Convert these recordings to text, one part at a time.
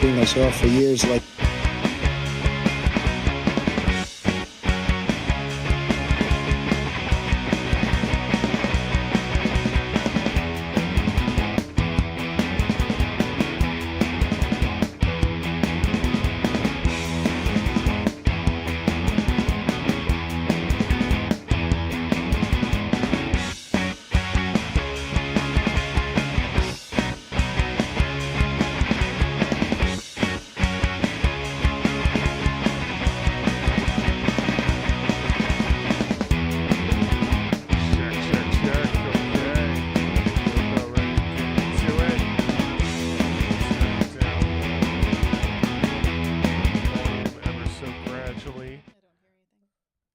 being myself for years. Like.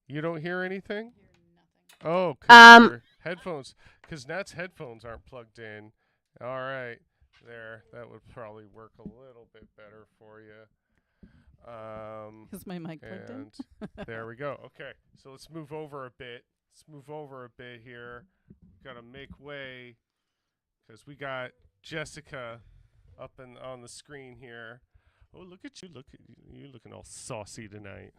You don't hear anything? Hear nothing. Oh, because your headphones, because Nat's headphones aren't plugged in. All right, there. That would probably work a little bit better for you. Is my mic plugged in? There we go. Okay, so let's move over a bit. Here. Got to make way because we got Jessica up on the screen here. Oh, look at you! You looking all saucy tonight.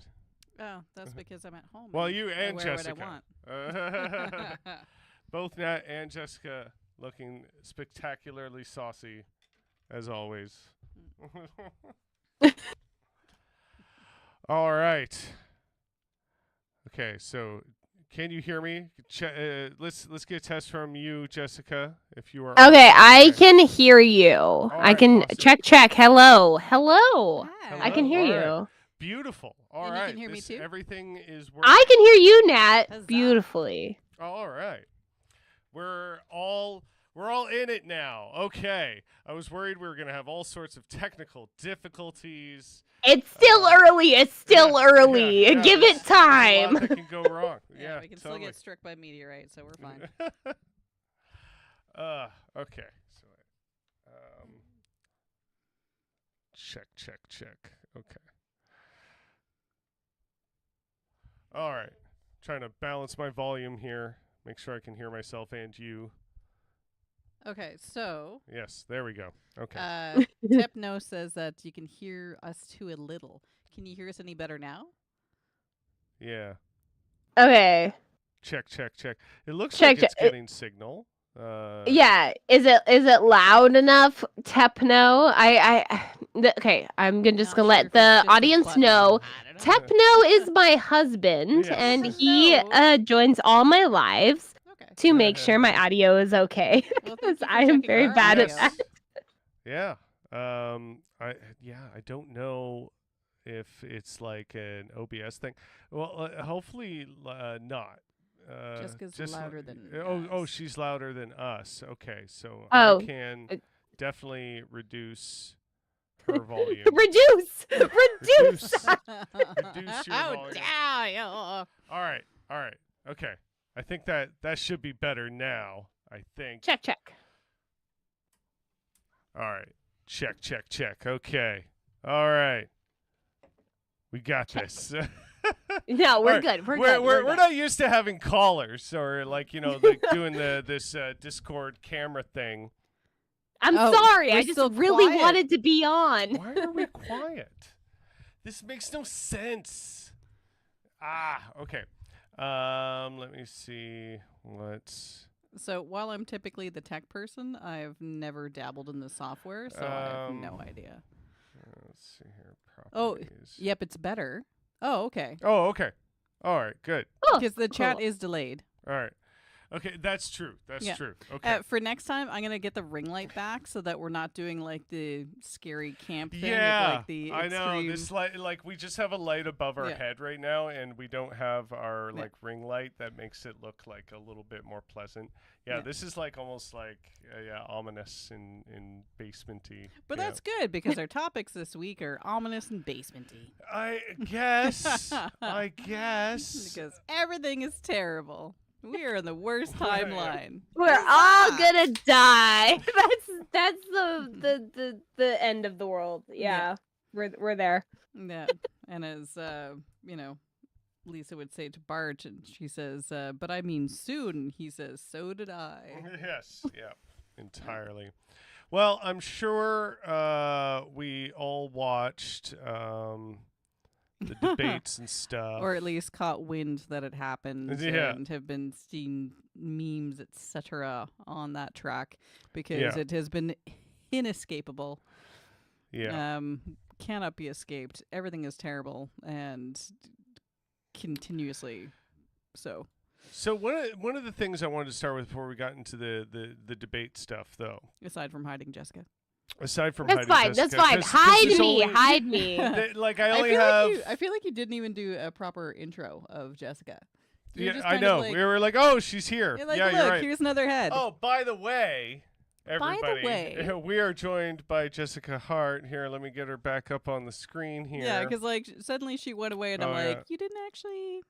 Oh, that's because I'm at home. Well, you and I wear Jessica. What I want. Both Nat and Jessica looking spectacularly saucy, as always. All right. Okay, so can you hear me? Let's get a test from you, Jessica, if you are. Okay, I can hear you. I right, can awesome. check. Hello. Hi. I can hear All you. right. Beautiful. All And right. you can hear me too? Everything is working. I can hear you, Nat, Huzzah. beautifully. All right. We're all in it now. Okay. I was worried we were going to have all sorts of technical difficulties. It's still early. It's still early. Yeah, Give it there's a time. lot that can go wrong. Yeah, we can totally. still get struck by meteorite, so we're fine. Okay. So, check. Okay. All right. Trying to balance my volume here. Make sure I can hear myself and you. Okay, so Yes, there we go. Okay. Tepno says that you can hear us too a little. Can you hear us any better now? Yeah. Okay. Check. It looks Check, like it's check. getting signal. Yeah. Is it loud enough, Tepno? Okay. I'm Not gonna sure let if the it's just a audience button. know. I don't know. Tepno is my husband, Yes. and Yes. he No. joins all my lives Okay. to make sure my audio is okay. Well, Because thank you for I am checking very our bad at audio. that. Yeah. I don't know if it's like an OBS thing. Well, hopefully not. Jessica's louder than Oh, us. she's louder than us. Okay, so Oh, I can uh, definitely reduce her volume. Reduce. Reduce your How volume. dare you? All right. Okay. I think that should be better now. I think. Check. All right. Check. Okay. All right. We got this. No, we're All right. good. We're good. We're not used to having callers or like like doing this Discord camera thing. I'm Oh, sorry. we're I just still really quiet. wanted to be on. Why are we quiet? This makes no sense. Okay. Let me see what's. So while I'm typically the tech person, I've never dabbled in the software, so I have no idea. Let's see here. Oh, Properties. yep, it's better. Oh, okay. Oh, okay. All right. Good. Oh, Because the chat cool. is delayed. All right. Okay, that's true. That's Yeah. true. Okay. For next time, I'm gonna get the ring light back so that we're not doing like the scary camp thing. Yeah, of, like, the I know. extreme- This light, like we just have a light above our Yeah. head right now, and we don't have our Yeah. like ring light that makes it look like a little bit more pleasant. Yeah, Yeah. this is like almost like ominous and basementy. But yeah. that's good because our topics this week are ominous and basementy. I guess. I guess. Because everything is terrible. We are in the worst timeline. We're all gonna die. That's the end of the world. Yeah. We're there. Yeah, and as Lisa would say to Bart, and she says, "But I mean soon." He says, "So did I." Yes. Yeah. Entirely. Well, I'm sure we all watched the debates and stuff. Or at least caught wind that it happened Yeah. and have been seeing memes, etc. on that track because Yeah. it has been inescapable. Yeah. Cannot be escaped. Everything is terrible and continuously so. So one of the things I wanted to start with before we got into the debate stuff, though, Aside from hiding Jessica. aside from That's hiding fine. That's Jessica, fine. 'cause Hide there's me. only- Hide me. like I only have. I feel like you didn't even do a proper intro of Jessica. You're Yeah, just I kind know. of like, We were like, oh, she's here. you're like, yeah, look, you're right. here's another head. Oh, by the way, By the everybody, way. we are joined by Jessica Hart. Here, let me get her back up on the screen here. Yeah, because like suddenly she went away, and I'm Oh, like, yeah. you didn't actually.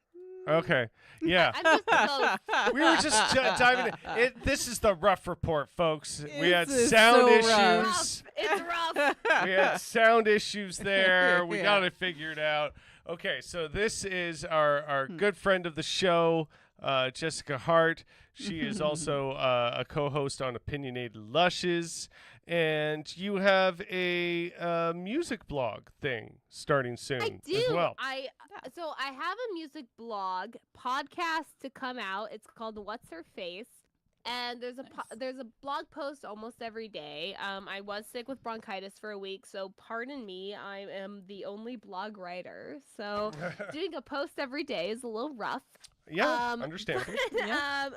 Okay. Yeah. I'm just a ghost. We were just diving in. This is the rough report, folks. We had This is sound so issues. rough. It's rough. We had sound issues there. We Yeah. got it figured out. Okay, so this is our good friend of the show, Jessica Hart. She is also a co-host on Opinionated Lushes. And you have a music blog thing starting soon I do. as well. So I have a music blog podcast to come out. It's called What's Her Face, and there's a blog post almost every day. I was sick with bronchitis for a week, so pardon me. I am the only blog writer, so doing a post every day is a little rough. Yeah, understandable.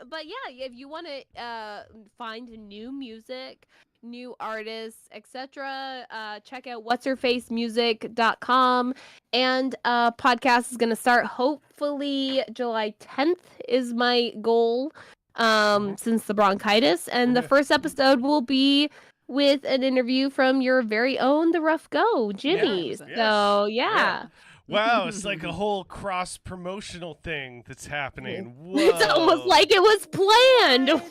But yeah, if you want to find new music, new artists, etc., check out whatsherfacemusic.com. And podcast is going to start hopefully July 10th is my goal since the bronchitis. And the first episode will be with an interview from your very own The Rough Go, Jimmy. Yes. So yeah. Wow, it's like a whole cross-promotional thing that's happening. Whoa. It's almost like it was planned. Oh,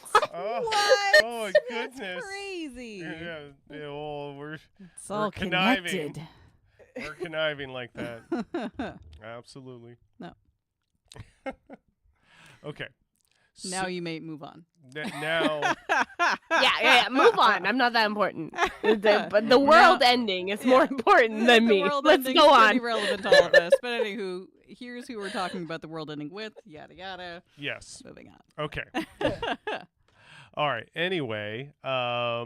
What? oh my That's goodness. crazy. Yeah, well, we're It's all conniving. connected. we're conniving like that. Absolutely. No. Okay. Now you may move on. Now, Yeah. Move on. I'm not that important. But the world ending is more important than The me. world Let's ending go is pretty on. relevant to all of us. But anywho, here's who we're talking about the world ending with. Yada yada. yes. Moving Okay. All right. Anyway, I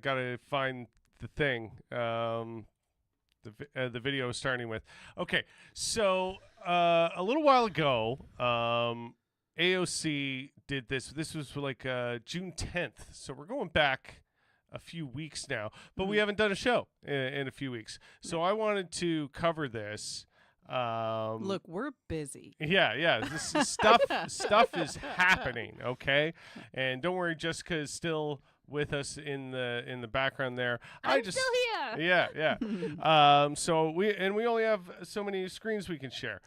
gotta find the thing. The video is starting with. Okay, so a little while ago, AOC did this. This was like June 10th. So we're going back a few weeks now, but we haven't done a show in a few weeks. So I wanted to cover this. Look, we're busy. Yeah. This is stuff is happening, okay? And don't worry, Jessica is still with us in the background there. I'm still here. Yeah. So we only have so many screens we can share.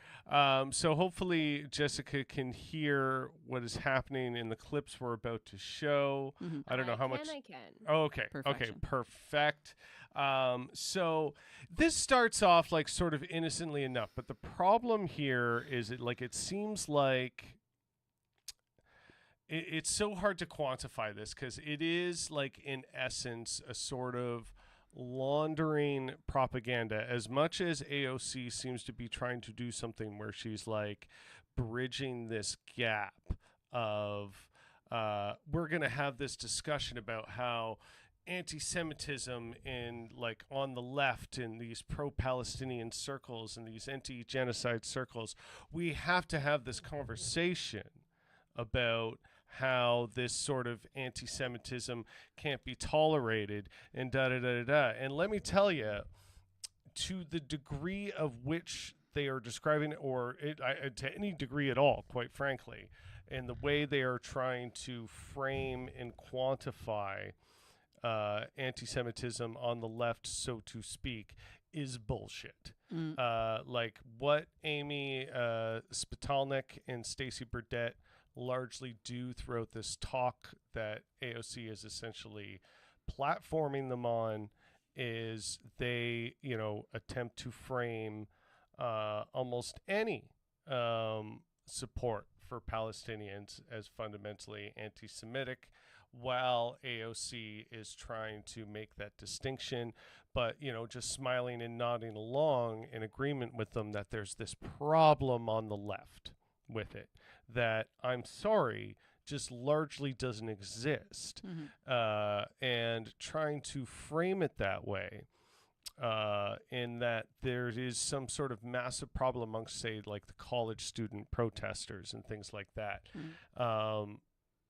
So hopefully Jessica can hear what is happening in the clips we're about to show. Mhm. I don't know how much. I can. Oh, okay. Perfection. Okay. Perfect. So this starts off like sort of innocently enough, but the problem here is it seems like it's so hard to quantify this because it is like in essence a sort of laundering propaganda, as much as AOC seems to be trying to do something where she's like bridging this gap of we're going to have this discussion about how anti-Semitism in like on the left in these pro-Palestinian circles and these anti-genocide circles, we have to have this conversation about how this sort of anti-Semitism can't be tolerated and da-da-da-da-da. And let me tell you, to the degree of which they are describing, to any degree at all, quite frankly, and the way they are trying to frame and quantify anti-Semitism on the left, so to speak, is bullshit. Like what Amy Spitalnik and Stacey Burdett largely do throughout this talk that AOC is essentially platforming them on is they, attempt to frame almost any support for Palestinians as fundamentally anti-Semitic, while AOC is trying to make that distinction, but just smiling and nodding along in agreement with them that there's this problem on the left with it that, I'm sorry, just largely doesn't exist, and trying to frame it that way, in that there is some sort of massive problem amongst, say, like the college student protesters and things like that.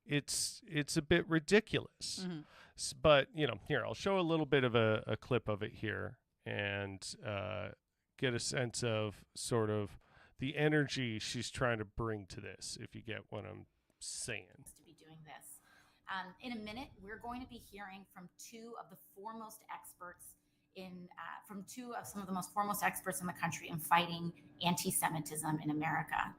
It's a bit ridiculous. But here, I'll show a little bit of a clip of it here and get a sense of sort of the energy she's trying to bring to this, if you get what I'm saying. To be doing this. In a minute, we're going to be hearing from two of the foremost experts some of the most foremost experts in the country in fighting anti-Semitism in America.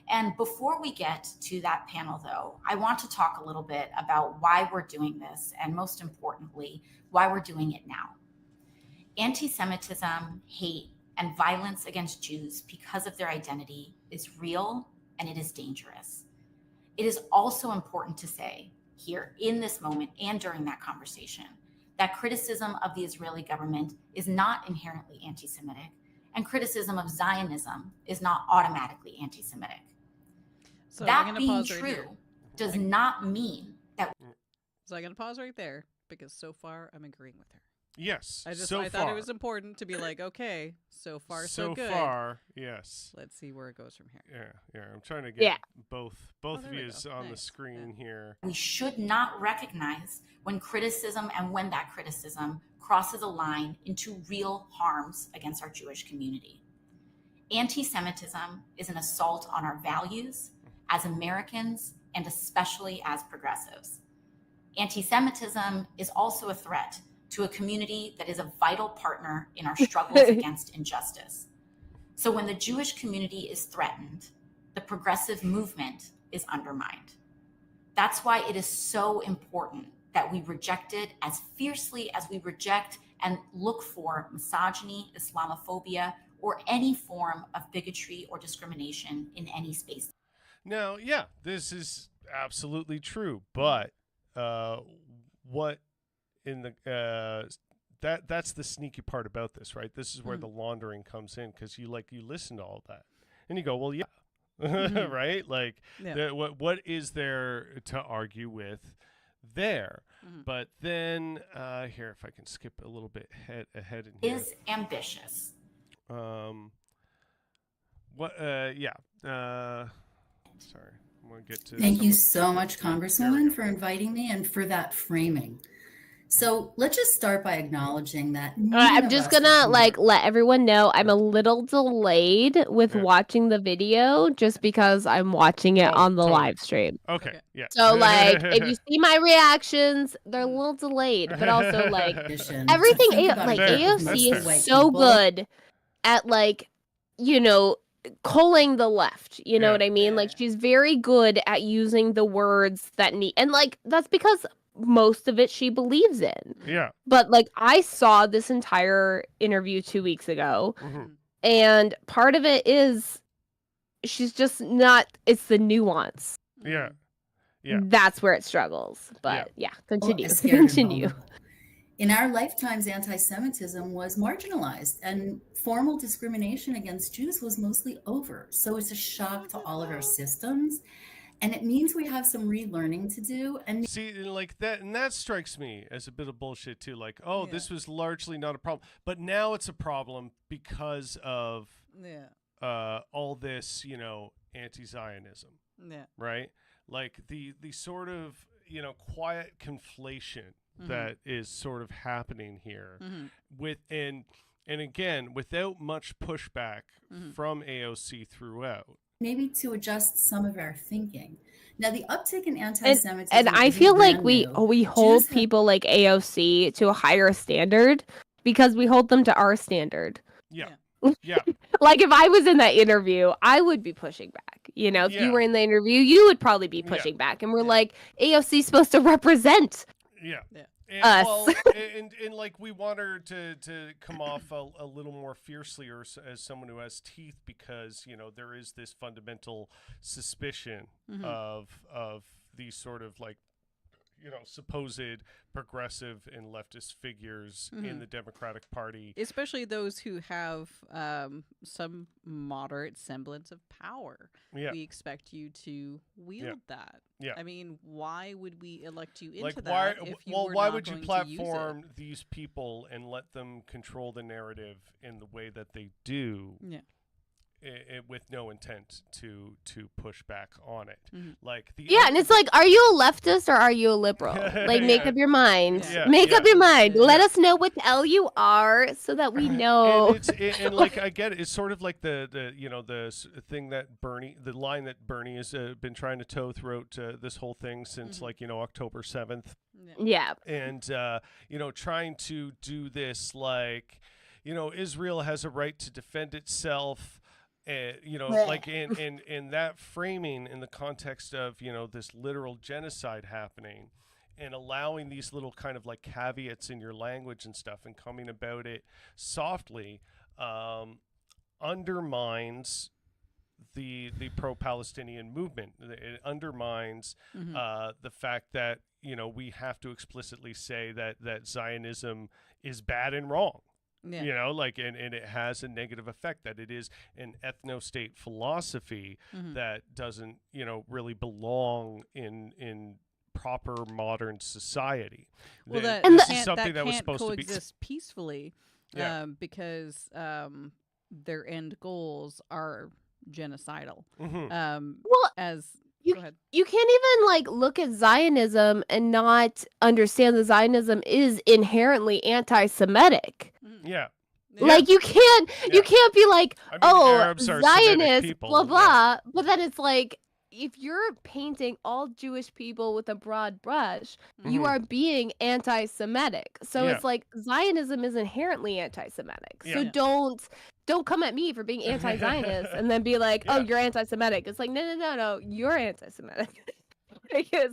And before we get to that panel, though, I want to talk a little bit about why we're doing this, and most importantly, why we're doing it now. Anti-Semitism, hate, and violence against Jews because of their identity is real, and it is dangerous. It is also important to say here in this moment and during that conversation that criticism of the Israeli government is not inherently anti-Semitic, and criticism of Zionism is not automatically anti-Semitic. So that being true does not mean that. So I'm going to pause right there because so far I'm agreeing with her. Yes. I thought it was important to be like, okay, so far so good. So far, yes. Let's see where it goes from here. Yeah. I'm trying to get both of there we you go. on the Nice. screen here. We should not recognize when criticism and when that criticism crosses a line into real harms against our Jewish community. Anti-Semitism is an assault on our values as Americans and especially as progressives. Anti-Semitism is also a threat to a community that is a vital partner in our struggles against injustice. So when the Jewish community is threatened, the progressive movement is undermined. That's why it is so important that we reject it as fiercely as we reject and look for misogyny, Islamophobia, or any form of bigotry or discrimination in any space. Now, yeah, this is absolutely true, but what in the that's the sneaky part about this, right? This is where the laundering comes in, because you listen to all that and you go, well, yeah, right? Like, what is there to argue with there? But then here, if I can skip a little bit ahead in here, is ambitious. Sorry, I'm gonna get to. Thank you so much, Congresswoman, for inviting me and for that framing. So let's just start by acknowledging that. I'm just gonna let everyone know I'm a little delayed with watching the video just because I'm watching it on the live stream. Okay. Yeah. So if you see my reactions, they're a little delayed, but also everything. AOC is so good at culling the left. You know what I mean? Like, she's very good at using the words that need, and that's because most of it she believes in. Yeah. But I saw this entire interview 2 weeks ago, and part of it is she's just not. It's the nuance. Yeah. Yeah. That's where it struggles. But continue. Well, continue. In our lifetimes, anti-Semitism was marginalized, and formal discrimination against Jews was mostly over. So it's a shock to all of our systems. And it means we have some relearning to do. And see, that strikes me as a bit of bullshit too. This was largely not a problem, but now it's a problem because of all this, anti-Zionism. Yeah. Right. Like the sort of quiet conflation that is sort of happening here and again without much pushback from AOC throughout. Maybe to adjust some of our thinking. Now, the uptick in anti-Semitism, and I feel like we hold people like AOC to a higher standard because we hold them to our standard. Yeah. If I was in that interview, I would be pushing back. If you were in the interview, you would probably be pushing back. And we're like, AOC's supposed to represent. Yeah. Us. Well, and like we want her to come off a little more fiercely, or as someone who has teeth, because there is this fundamental suspicion of these sort of like supposed progressive and leftist figures in the Democratic Party, especially those who have some moderate semblance of power. Yeah. We expect you to wield that. Yeah. I mean, why would we elect you into like that if you were why not would you going to platform use it? these people and let them control the narrative in the way that they do? Yeah. With no intent to push back on it. Like and it's like, are you a leftist or are you a liberal? Like, make up your mind. Yeah. Make up your mind. Yeah. Let us know what the hell you are so that we know. And like I get it. It's sort of like the thing that the line that Bernie has been trying to toe throughout this whole thing since October 7th. Yeah. And trying to do this like Israel has a right to defend itself. Like in that framing in the context of this literal genocide happening, and allowing these little kind of like caveats in your language and stuff, and coming about it softly, undermines the pro-Palestinian movement. It undermines the fact that we have to explicitly say that Zionism is bad and wrong. Yeah. And it has a negative effect, that it is an ethno-state philosophy that doesn't, really belong in proper modern society. Well, this is something that was supposed to be coexist peacefully, because their end goals are genocidal. Well, go ahead. You can't even like look at Zionism and not understand that Zionism is inherently anti-Semitic. Yeah. Like you can't be like, Arabs are Semitic Zionists, people. blah blah. But then it's like, if you're painting all Jewish people with a broad brush, you are being anti-Semitic. So it's like Zionism is inherently anti-Semitic. So don't come at me for being anti-Zionist and then be like, oh, you're anti-Semitic. It's like, no, you're anti-Semitic.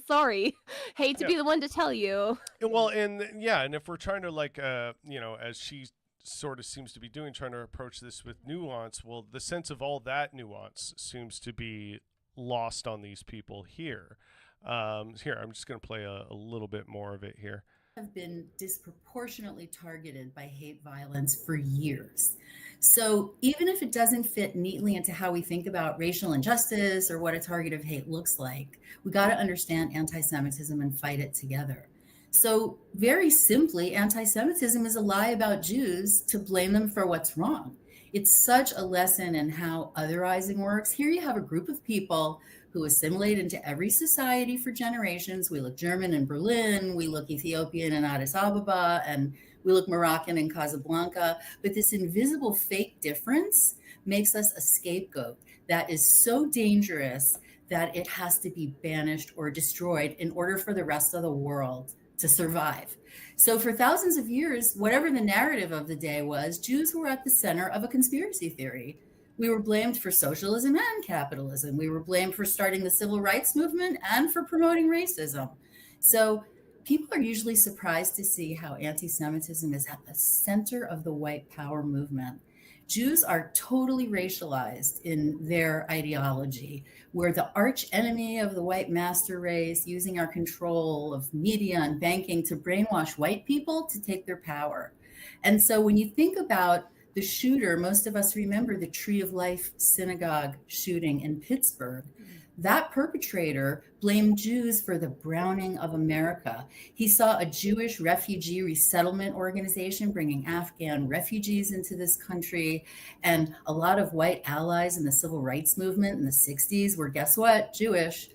Sorry, hate to be the one to tell you. Well, and if we're trying to like, as she sort of seems to be doing, trying to approach this with nuance, well, the sense of all that nuance seems to be lost on these people here. Here, I'm just going to play a little bit more of it here. Have been disproportionately targeted by hate violence for years. So even if it doesn't fit neatly into how we think about racial injustice or what a target of hate looks like, we got to understand anti-Semitism and fight it together. So very simply, anti-Semitism is a lie about Jews to blame them for what's wrong. It's such a lesson in how otherizing works. Here you have a group of people who assimilate into every society for generations. We look German in Berlin, we look Ethiopian in Addis Ababa, and we look Moroccan in Casablanca. But this invisible fake difference makes us a scapegoat that is so dangerous that it has to be banished or destroyed in order for the rest of the world to survive. So for thousands of years, whatever the narrative of the day was, Jews were at the center of a conspiracy theory. We were blamed for socialism and capitalism. We were blamed for starting the civil rights movement and for promoting racism. So people are usually surprised to see how anti-Semitism is at the center of the white power movement. Jews are totally racialized in their ideology. We're the arch enemy of the white master race, using our control of media and banking to brainwash white people to take their power. And so when you think about the shooter, most of us remember the Tree of Life synagogue shooting in Pittsburgh. That perpetrator blamed Jews for the browning of America. He saw a Jewish refugee resettlement organization bringing Afghan refugees into this country, and a lot of white allies in the civil rights movement in the 60s were, guess what, Jewish.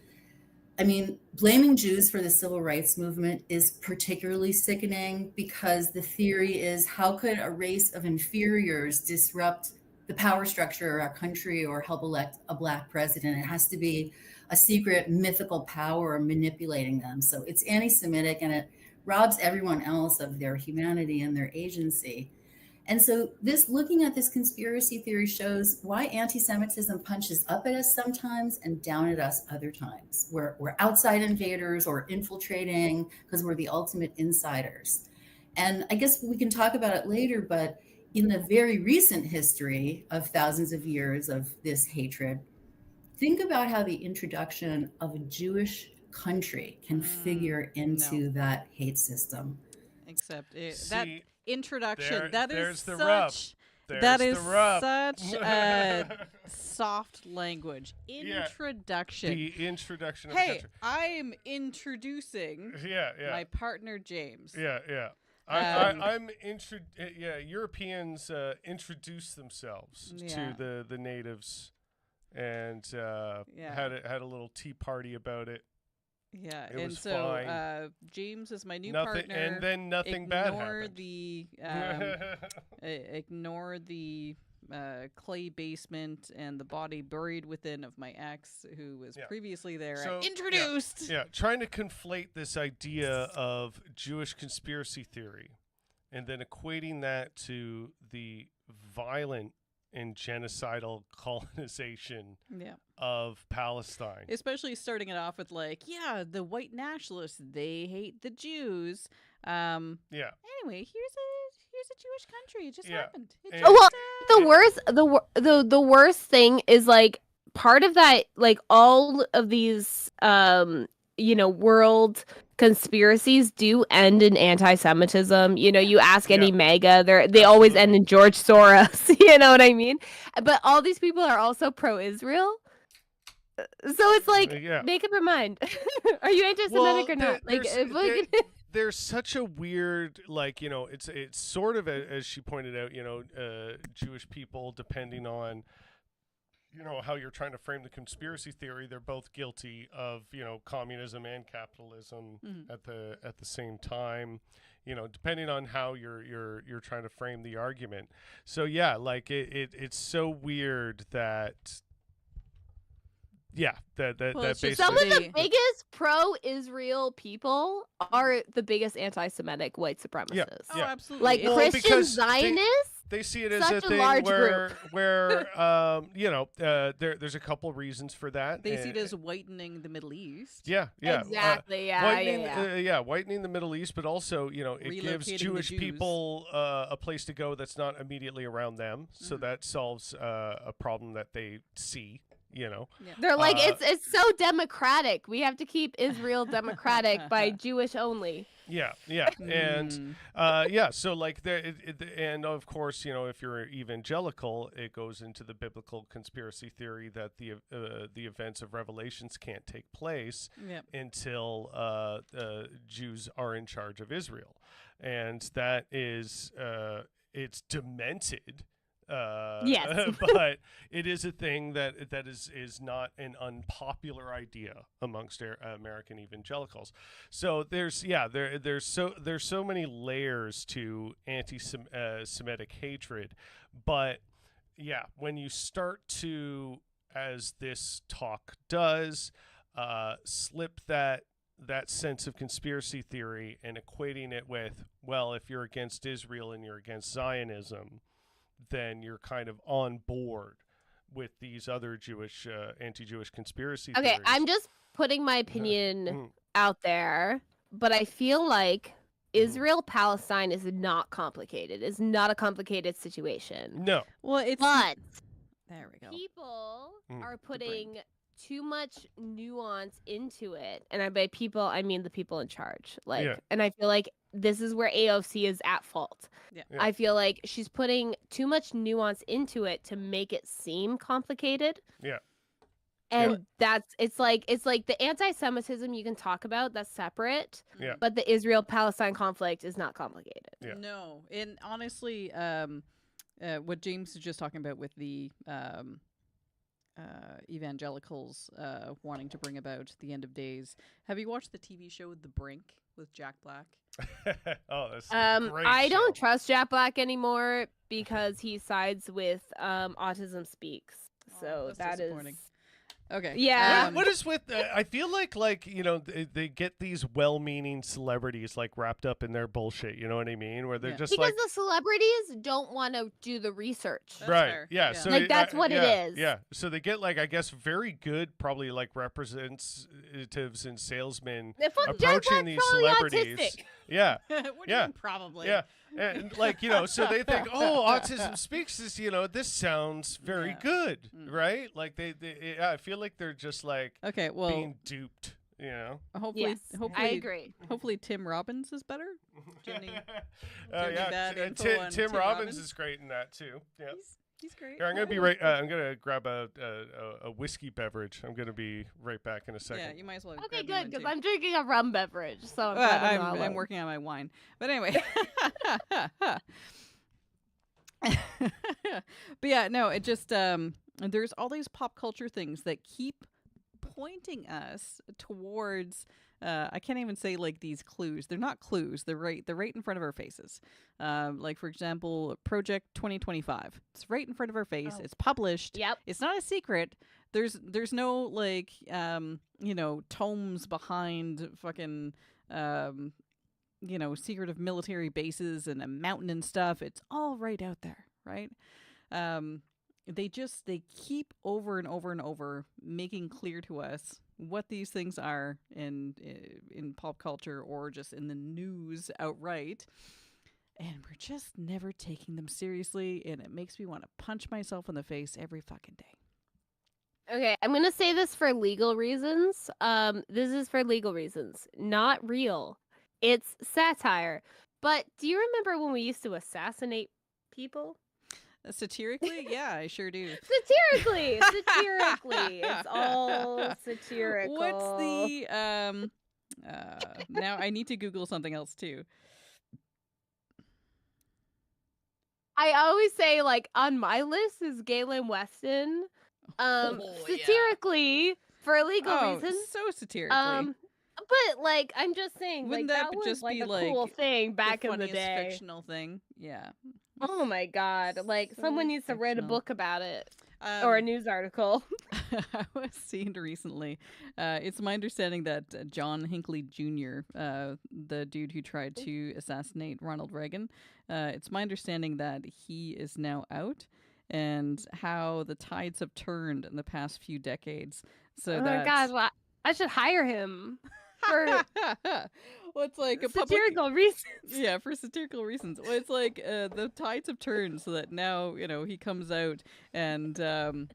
I mean, blaming Jews for the civil rights movement is particularly sickening because the theory is, how could a race of inferiors disrupt the power structure of our country or help elect a Black president? It has to be a secret mythical power manipulating them. So it's anti-Semitic, and it robs everyone else of their humanity and their agency. And so this looking at this conspiracy theory shows why anti-Semitism punches up at us sometimes and down at us other times. We're outside invaders or infiltrating because we're the ultimate insiders. And I guess we can talk about it later, but in the very recent history of thousands of years of this hatred, think about how the introduction of a Jewish country can figure into that hate system. Except that See, introduction, there's the rub. that There's is the rub. such soft language. Yeah, Introduction. the introduction of the Hey, country. I'm introducing Yeah. my partner James. Yeah. Europeans introduced themselves Yeah. to the natives, and had a little tea party about it. Yeah, It and was so fine. James is my new Nothing, partner. and then nothing bad happened. Ignore the clay basement and the body buried within of my ex, who was previously there. So, Introduced. Yeah, trying to conflate this idea of Jewish conspiracy theory, and then equating that to the violent and genocidal colonization of Palestine. Especially starting it off with the white nationalists, they hate the Jews. Anyway, here's a Jewish country. It just happened. It And- just, Well, the worst thing is part of that, all of these world conspiracies do end in anti-Semitism. You ask any MAGA, they always end in George Soros. You know what I mean? But all these people are also pro-Israel. So it's make up your mind. Are you anti-Semitic or not? There's such a weird, it's sort of, as she pointed out, Jewish people, depending on, how you're trying to frame the conspiracy theory, they're both guilty of, communism and capitalism at the same time, depending on how you're trying to frame the argument. So yeah, it's so weird that. Yeah, that basically. Some of the biggest pro-Israel people are the biggest anti-Semitic white supremacists. Yeah. Oh, absolutely. Christian because Zionists. They see it as Such a a thing large where there's a couple reasons for that. They see it as whitening the Middle East. Yeah. Exactly. Whitening the Middle East, but also, it gives Relocating the Jewish Jews. people a place to go that's not immediately around them. So that solves a problem that they see. They're it's so democratic. We have to keep Israel democratic by Jewish only. Yeah, and so and of course, if you're evangelical, it goes into the biblical conspiracy theory that the events of Revelations can't take place until Jews are in charge of Israel, and that is it's demented. Yes. But it is a thing that is not an unpopular idea amongst American evangelicals. So there's so many layers to anti-Semitic hatred, but when you start to, as this talk does, slip that sense of conspiracy theory and equating it with, well, if you're against Israel and you're against Zionism, then you're kind of on board with these other Jewish, anti-Jewish conspiracy theories. Okay, I'm just putting my opinion out there, but I feel like Israel-Palestine is not complicated. It's not a complicated situation. No. Well, But there we go. people are putting too much nuance into it, and by people I mean the people in charge. And I feel like this is where AOC is at fault. Yeah. I feel like she's putting too much nuance into it to make it seem complicated. Yeah. And it's like the anti-Semitism you can talk about, that's separate. Yeah. But the Israel-Palestine conflict is not complicated. Yeah. No, and honestly, what James is just talking about with the evangelicals wanting to bring about the end of days. Have you watched the TV show The Brink with Jack Black? Oh, that's a great I show. don't trust Jack Black anymore because he sides with Autism Speaks. So that's that is disappointing. Okay. Yeah. What is with? I feel like they get these well-meaning celebrities like wrapped up in their bullshit. You know what I mean? Where they're just because like the celebrities don't want to do the research. That's right. fair. Yeah. Yeah. So Like, that's what it is. Yeah. So they get like I guess very good, probably like representatives and salesmen The fuck approaching these probably celebrities. autistic. Yeah. what do you Yeah. mean probably? Yeah. And so they think, oh, autism speaks this, this sounds very good, right? Like I feel like they're just like Okay, well, being duped, hopefully, Yes, I agree. Hopefully, Tim Robbins is better. Jenny, Tim Robbins is great in that too. Yeah. He's great. Here, I'm gonna be right. I'm gonna grab a whiskey beverage. I'm gonna be right back in a second. Yeah, you might as well. Okay, grab good, one, because too. I'm drinking a rum beverage, so I'm, I'm working on my wine. But anyway. But yeah, no, it just there's all these pop culture things that keep pointing us towards I can't even say like these clues. They're not clues. They're right in front of our faces. Like for example, Project 2025. It's right in front of our face. It's published. Yep. It's not a secret. There's no like tomes behind fucking secretive military bases and a mountain and stuff. It's all right out there, right? They keep over and over and over making clear to us what these things are in pop culture or just in the news outright. And we're just never taking them seriously, and it makes me want to punch myself in the face every fucking day. Okay, I'm gonna say this for legal reasons. This is for legal reasons, not real. It's satire. But do you remember when we used to assassinate people? Satirically? Yeah, I sure do. Satirically! It's all satirical. What's the now I need to Google something else too. I always say, like, on my list is Galen Weston. Satirically, for legal reasons. So satirically. But like, I'm just saying, Wouldn't like, that was just like be a like cool thing back in the funniest day. fictional thing? Yeah. Oh my god! Like, So someone needs to write a fictional. book about it or a news article. I was seeing recently. It's my understanding that John Hinckley Jr., the dude who tried to assassinate Ronald Reagan, it's my understanding that he is now out, and how the tides have turned in the past few decades. So Oh my god! Well, I should hire him for well, it's like a satirical reasons. Yeah, for satirical reasons. Well, it's like the tides have turned so that now, he comes out and, Gen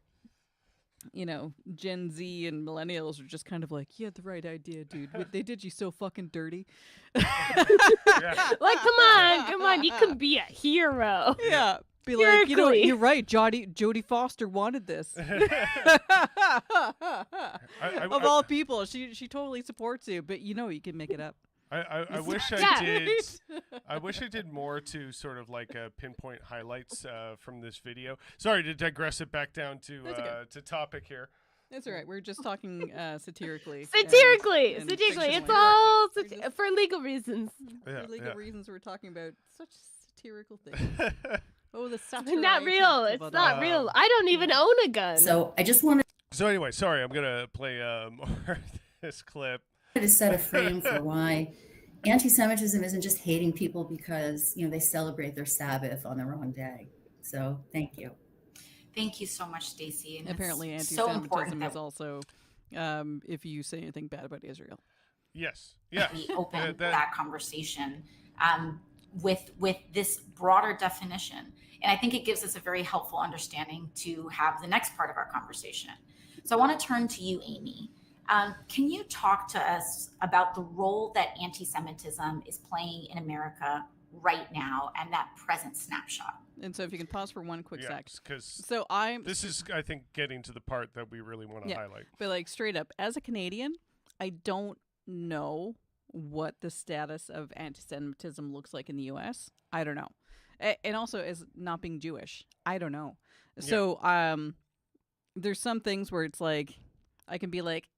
Z and millennials are just kind of like, you had the right idea, dude. They did you so fucking dirty. Like, come on, you can be a hero. Yeah. Be like, Lyrically. you're right, Jodie Foster wanted this. Of all people, she totally supports you, but you can make it up. I wish I Yeah. did. I wish I did more to sort of like pinpoint highlights from this video. Sorry to digress it back down to okay. topic here. That's all right. We're just talking satirically. Satirically. and It's fictionally. all We're just- for legal reasons. Yeah, For legal yeah. reasons, we're talking about such satirical things. Oh, the satire. Not real. It's not real. I don't even own a gun. So I just wanted So anyway, sorry, I'm gonna play more of this clip. to set a frame for why anti-Semitism isn't just hating people because they celebrate their Sabbath on the wrong day. So thank you. Thank you so much, Stacey. And Apparently, it's so important anti-Semitism that is also if you say anything bad about Israel. Yes. Yeah. we open that- that conversation with this broader definition. And I think it gives us a very helpful understanding to have the next part of our conversation. So I want to turn to you, Amy. Can you talk to us about the role that anti-Semitism is playing in America right now and that present snapshot? And so if you can pause for one quick sec. because So this is, I think, getting to the part that we really want to highlight. But like straight up, as a Canadian, I don't know what the status of anti-Semitism looks like in the U.S. I don't know. And also as not being Jewish, I don't know. So there's some things where it's like, I can be like,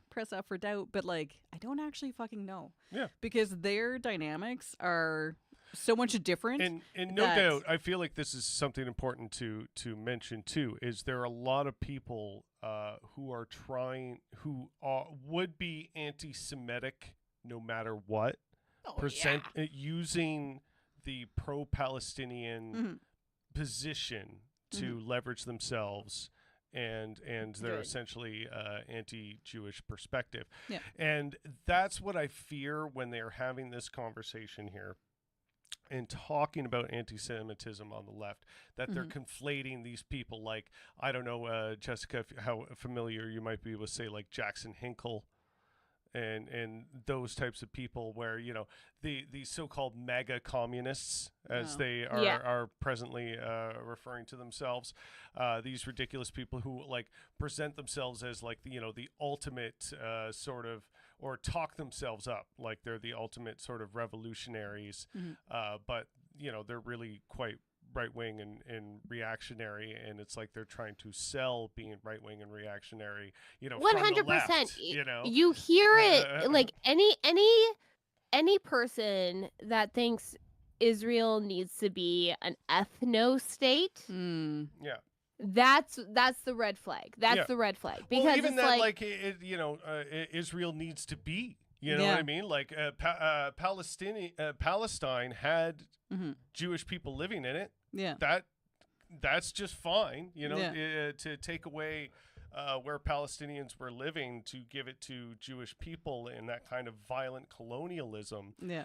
press out for doubt, but like, I don't actually fucking know. Yeah. Because their dynamics are so much different. And no that- doubt, I feel like this is something important to mention too. Is there are a lot of people who are would be anti-Semitic no matter what, using the pro-Palestinian Mhm. position to leverage themselves. And they're Good. essentially anti-Jewish perspective. Yeah. And that's what I fear when they're having this conversation here and talking about anti-Semitism on the left, that they're conflating these people like, I don't know, Jessica, how familiar you might be with, say, like Jackson Hinkle and those types of people where, you know, the so-called MAGA communists, as Oh. they are presently referring to themselves, these ridiculous people who like present themselves as like, you know, the ultimate sort of, or talk themselves up like they're the ultimate sort of revolutionaries, but, you know, they're really quite right-wing and reactionary, and it's like they're trying to sell being right-wing and reactionary, you know, 100%. you know, You hear it like any person that thinks Israel needs to be an ethno state. Mm. yeah. That's the red flag. That's Yeah. the red flag, because Well, even it's that, like you know, Israel needs to be. You know what I mean? Like Palestine had Jewish people living in it. Yeah. That's just fine. You know, Yeah. to take away where Palestinians were living to give it to Jewish people in that kind of violent colonialism. Yeah.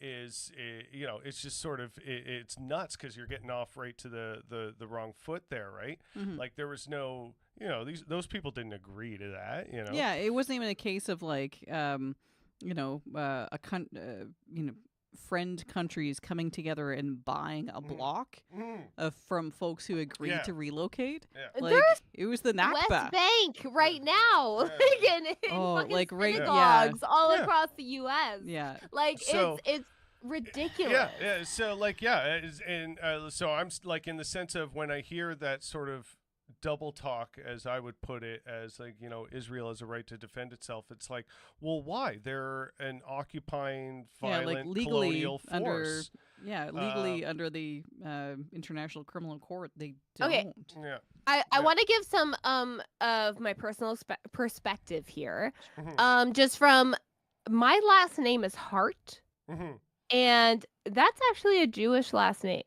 Is you know, it's just sort of it's nuts, because you're getting off right to the wrong foot there, right? Like there was no, you know, those people didn't agree to that, you know. Yeah, it wasn't even a case of like, you know, you know, friend countries coming together and buying a block from folks who agreed Yeah. to relocate. Yeah. Like it was the Nakba. West Bank right now, Yeah. in Oh, fucking like right- synagogues all Yeah. across the U.S. Yeah. Like So- it's ridiculous. Yeah. So like, so I'm like, in the sense of when I hear that sort of double talk, as I would put it, as like, you know, Israel has a right to defend itself. It's like, well, why? They're an occupying, violent, like legally colonial force. legally under the International Criminal Court, they don't. Okay. Yeah. I Yeah. want to give some of my personal perspective here. Mhm. Just from my last name is HART, Mm-hmm. and that's actually a Jewish last name.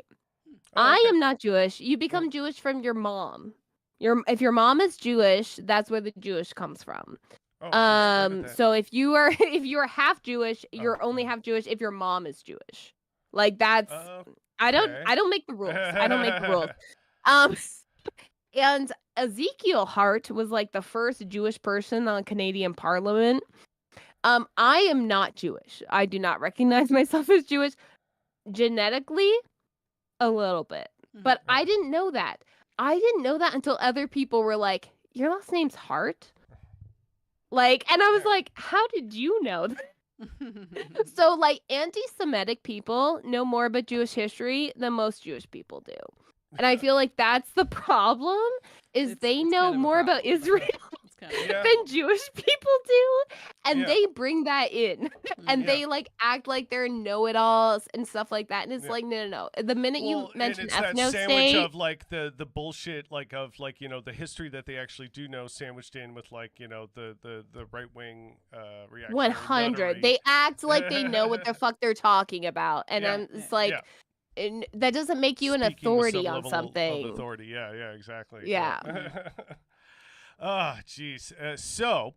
Oh, I okay. am not Jewish. You become Jewish from your mom. If your mom is Jewish, that's where the Jewish comes from. Oh, look at that. So if you are half Jewish, you're Oh, only yeah. half Jewish if your mom is Jewish. Like that's I don't make the rules. I don't make the rules. And Ezekiel Hart was like the first Jewish person on Canadian Parliament. I am not Jewish. I do not recognize myself as Jewish. Genetically, a little bit. But I didn't know that. I didn't know that until other people were like, "Your last name's Hart?" Like, and I was like, "How did you know that?" So, like, anti-Semitic people know more about Jewish history than most Jewish people do. And I feel like that's the problem, is they it's know kind of a more about problem. Israel It's kind of- Yeah. than Jewish people do. And Yeah. they bring that in. And Yeah. they, like, act like they're know-it-alls and stuff like that. And it's Yeah. like, no. The minute you mention it's that ethno sandwich state, of like the bullshit, like of like, you know, the history that they actually do know, sandwiched in with like, you know, the right wing reaction. 100. They act like they know what the fuck they're talking about. And Yeah. I'm it's like, Yeah. and that doesn't make you an Speaking with authority some on level something. Of authority. Yeah, exactly. Yeah. Ah, jeez. So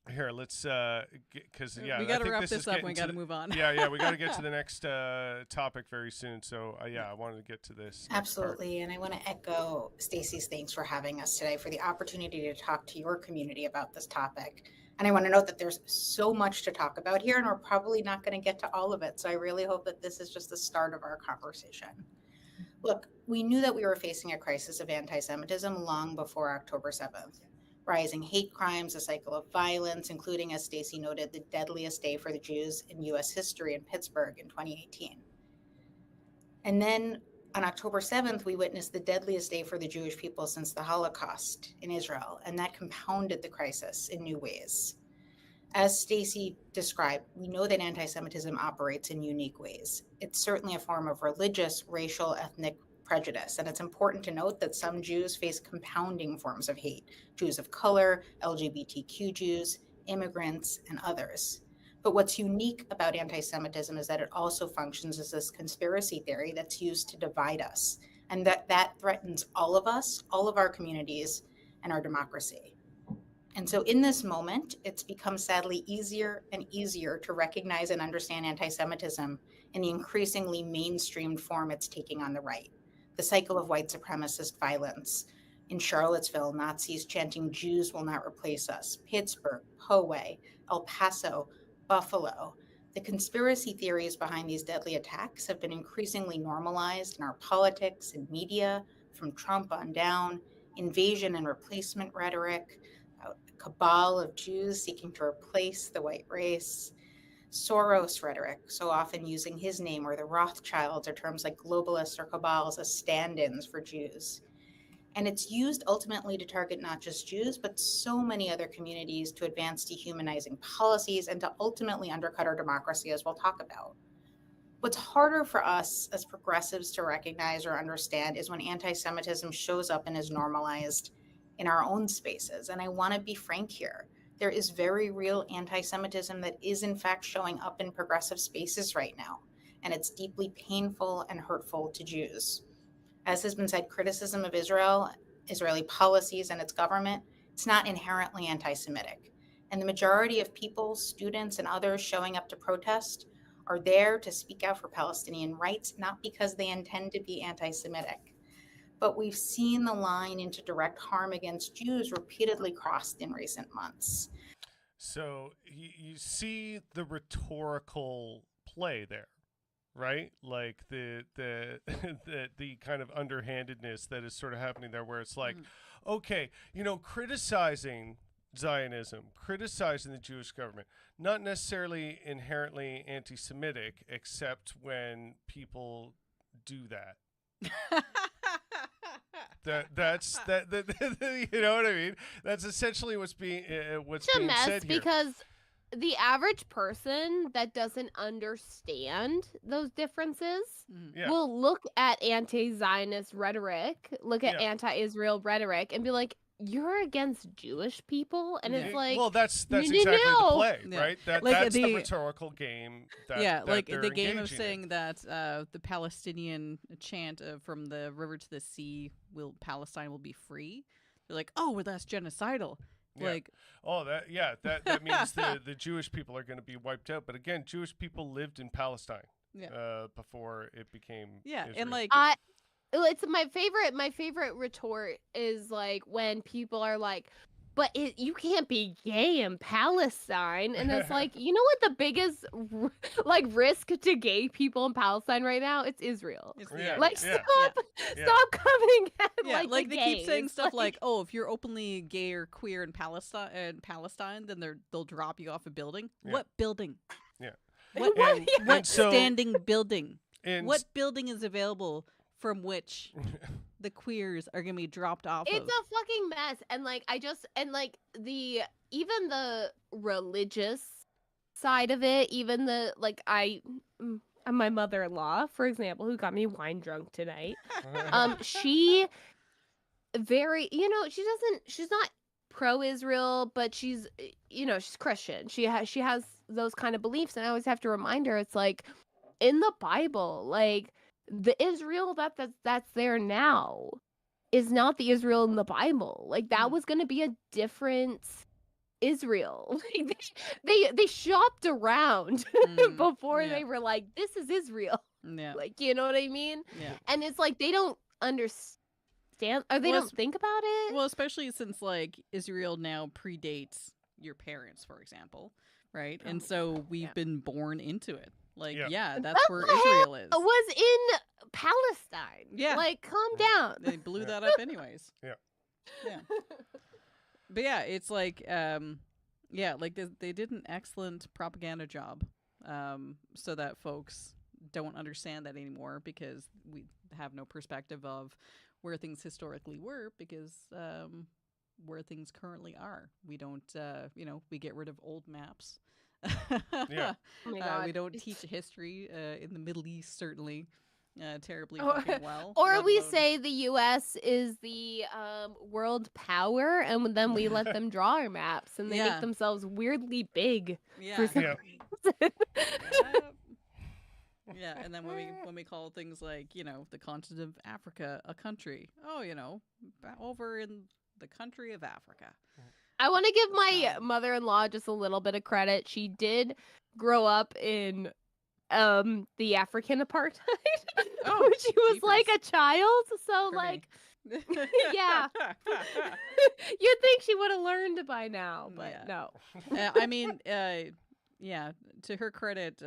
here, let's because we got to wrap this up. We got to move on. Yeah, we got to get to the next topic very soon. So I wanted to get to this. next part. Absolutely. And I want to echo Stacey's thanks for having us today, for the opportunity to talk to your community about this topic. And I want to note that there's so much to talk about here, and we're probably not going to get to all of it. So I really hope that this is just the start of our conversation. Look, we knew that we were facing a crisis of anti-Semitism long before October 7th. Rising hate crimes, a cycle of violence, including, as Stacey noted, the deadliest day for the Jews in U.S. history in Pittsburgh in 2018. And then on October 7th, we witnessed the deadliest day for the Jewish people since the Holocaust in Israel, and that compounded the crisis in new ways. As Stacy described, we know that anti-Semitism operates in unique ways. It's certainly a form of religious, racial, ethnic prejudice, and it's important to note that some Jews face compounding forms of hate: Jews of color, LGBTQ Jews, immigrants, and others. But what's unique about anti-Semitism is that it also functions as this conspiracy theory that's used to divide us, and that threatens all of us, all of our communities, and our democracy. And so in this moment, it's become sadly easier and easier to recognize and understand anti-Semitism in the increasingly mainstreamed form it's taking on the right. The cycle of white supremacist violence. In Charlottesville, Nazis chanting, "Jews will not replace us." Pittsburgh, Poway, El Paso, Buffalo. The conspiracy theories behind these deadly attacks have been increasingly normalized in our politics and media, from Trump on down. Invasion and replacement rhetoric, a cabal of Jews seeking to replace the white race. Soros rhetoric, so often using his name, or the Rothschilds, or terms like globalists or cabals as stand-ins for Jews. And it's used ultimately to target not just Jews, but so many other communities, to advance dehumanizing policies and to ultimately undercut our democracy, as we'll talk about. What's harder for us as progressives to recognize or understand is when anti-Semitism shows up and is normalized in our own spaces. And I want to be frank here. There is very real anti-Semitism that is in fact showing up in progressive spaces right now. And it's deeply painful and hurtful to Jews. As has been said, criticism of Israel, Israeli policies, and its government, it's not inherently anti-Semitic. And the majority of people, students, and others showing up to protest are there to speak out for Palestinian rights, not because they intend to be anti-Semitic. But we've seen the line into direct harm against Jews repeatedly crossed in recent months. So you see the rhetorical play there, right? Like the the kind of underhandedness that is sort of happening there, where it's like, okay, criticizing Zionism, criticizing the Jewish government, not necessarily inherently anti-Semitic, except when people do that. That's you know what I mean? That's essentially what's being It's a mess said here. because the average person that doesn't understand those differences Yeah. will look at anti-Zionist rhetoric, look at Yeah. anti-Israel rhetoric, and be like, "You're against Jewish people," and it's like, well, that's no, exactly the no. play, Yeah. right? Like That's the the- rhetorical game. That, yeah, that like they're the game of engaging in. saying that the Palestinian chant from the river to the sea, Palestine will be free. They're like, oh, well, that's genocidal. Yeah. Like, Oh, that means the Jewish people are going to be wiped out. But again, Jewish people lived in Palestine before it became Israel. and like, It's my favorite retort is like when people are like, but you can't be gay in Palestine, and it's like, you know what the biggest risk to gay people in Palestine right now? It's Israel. Yeah, Like, yeah, stop coming at like the they keep saying gays. stuff like, oh, if you're openly gay or queer in Palestine, then they'll drop you off a building. Yeah. What building? Yeah. What And so- standing building? and What building is available from which the queers are gonna be dropped off It's of? a fucking mess, and even the religious side of it, even the my mother-in-law, for example, who got me wine drunk tonight. She she's not pro-Israel, but she's Christian. She has those kind of beliefs, and I always have to remind her, it's like in the Bible, like the Israel that's there now is not the Israel in the Bible. Like that was going to be a different Israel. Like, they shopped around before they were like, this is Israel. Yeah. Like, you know what I mean? Yeah. And it's like they don't understand, or they Well, don't think about it. Well, especially since like Israel now predates your parents, for example, right? And so we've been born into it. Like, that's where Israel is. Was in Palestine. Yeah. Like, calm down. They blew that up anyways. Yeah. Yeah. But yeah, it's like, like they did an excellent propaganda job, so that folks don't understand that anymore, because we have no perspective of where things historically were, because where things currently are. We don't, we get rid of old maps. Yeah. Oh my God. We don't teach history in the Middle East, certainly, terribly Or- fucking well. Or let we alone- say the U.S. is the world power, and then we let them draw our maps, and they Yeah. make themselves weirdly big. yeah, some Yeah. reason. yeah, and then when we call things like the continent of Africa a country, over in the country of Africa. I want to give my mother-in-law just a little bit of credit. She did grow up in the African apartheid Oh, when she was like jeepers. a child. So For like me. yeah. You'd think she would have learned by now, but Yeah. no. I mean, yeah. To her credit,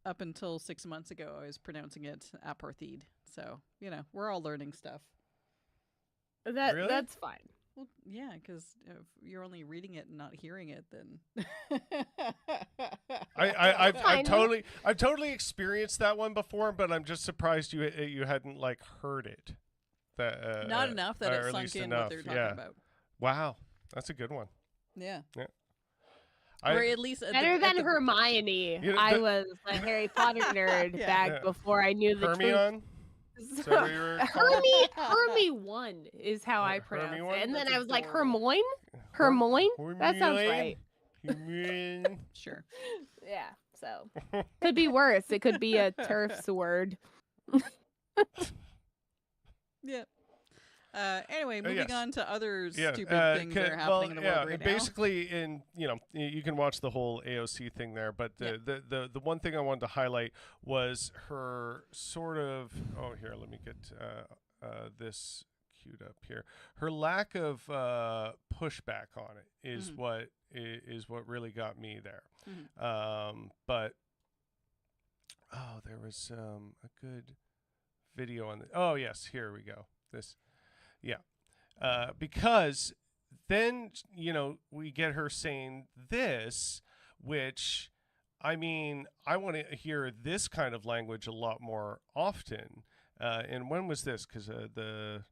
up until 6 months ago, I was pronouncing it apartheid. So we're all learning stuff. Really? That's fine. Well, yeah, because if you're only reading it and not hearing it, then I've Fine. totally experienced that one before, but I'm just surprised you hadn't like heard it. That not enough that or it at sunk least in enough, what they're talking yeah. about. Wow, that's a good one. Yeah, I, or at least at Better the, at than the, Hermione. You know, I the- was a Harry Potter nerd Yeah. back Yeah. before I knew the truth. Hermione. Is that what you were called? Hermy one is how I pronounce Hermy one? it. And then That's I was like, adorable. Hermoine? That sounds right. Hermione. Sure. Yeah, so. Could be worse. It could be a turf's word. Yeah. Anyway, moving yes. on to other Yeah, stupid things that are happening in the world right now. basically, you can watch the whole AOC thing there, but the one thing I wanted to highlight was her sort of. Oh, here, let me get this queued up here. Her lack of pushback on it is what really got me there. But there was a good video on the. Oh yes, here we go. This. Yeah, because then we get her saying this, which I mean I want to hear this kind of language a lot more often. And when was this? Because the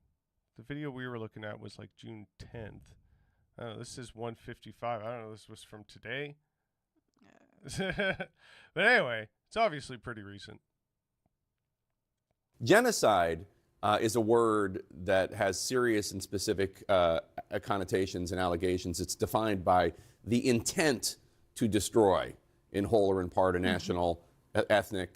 video we were looking at was like June 10th. This is 155. I don't know. This was from today. But anyway, it's obviously pretty recent. Genocide is a word that has serious and specific connotations and allegations. It's defined by the intent to destroy, in whole or in part, a national, ethnic,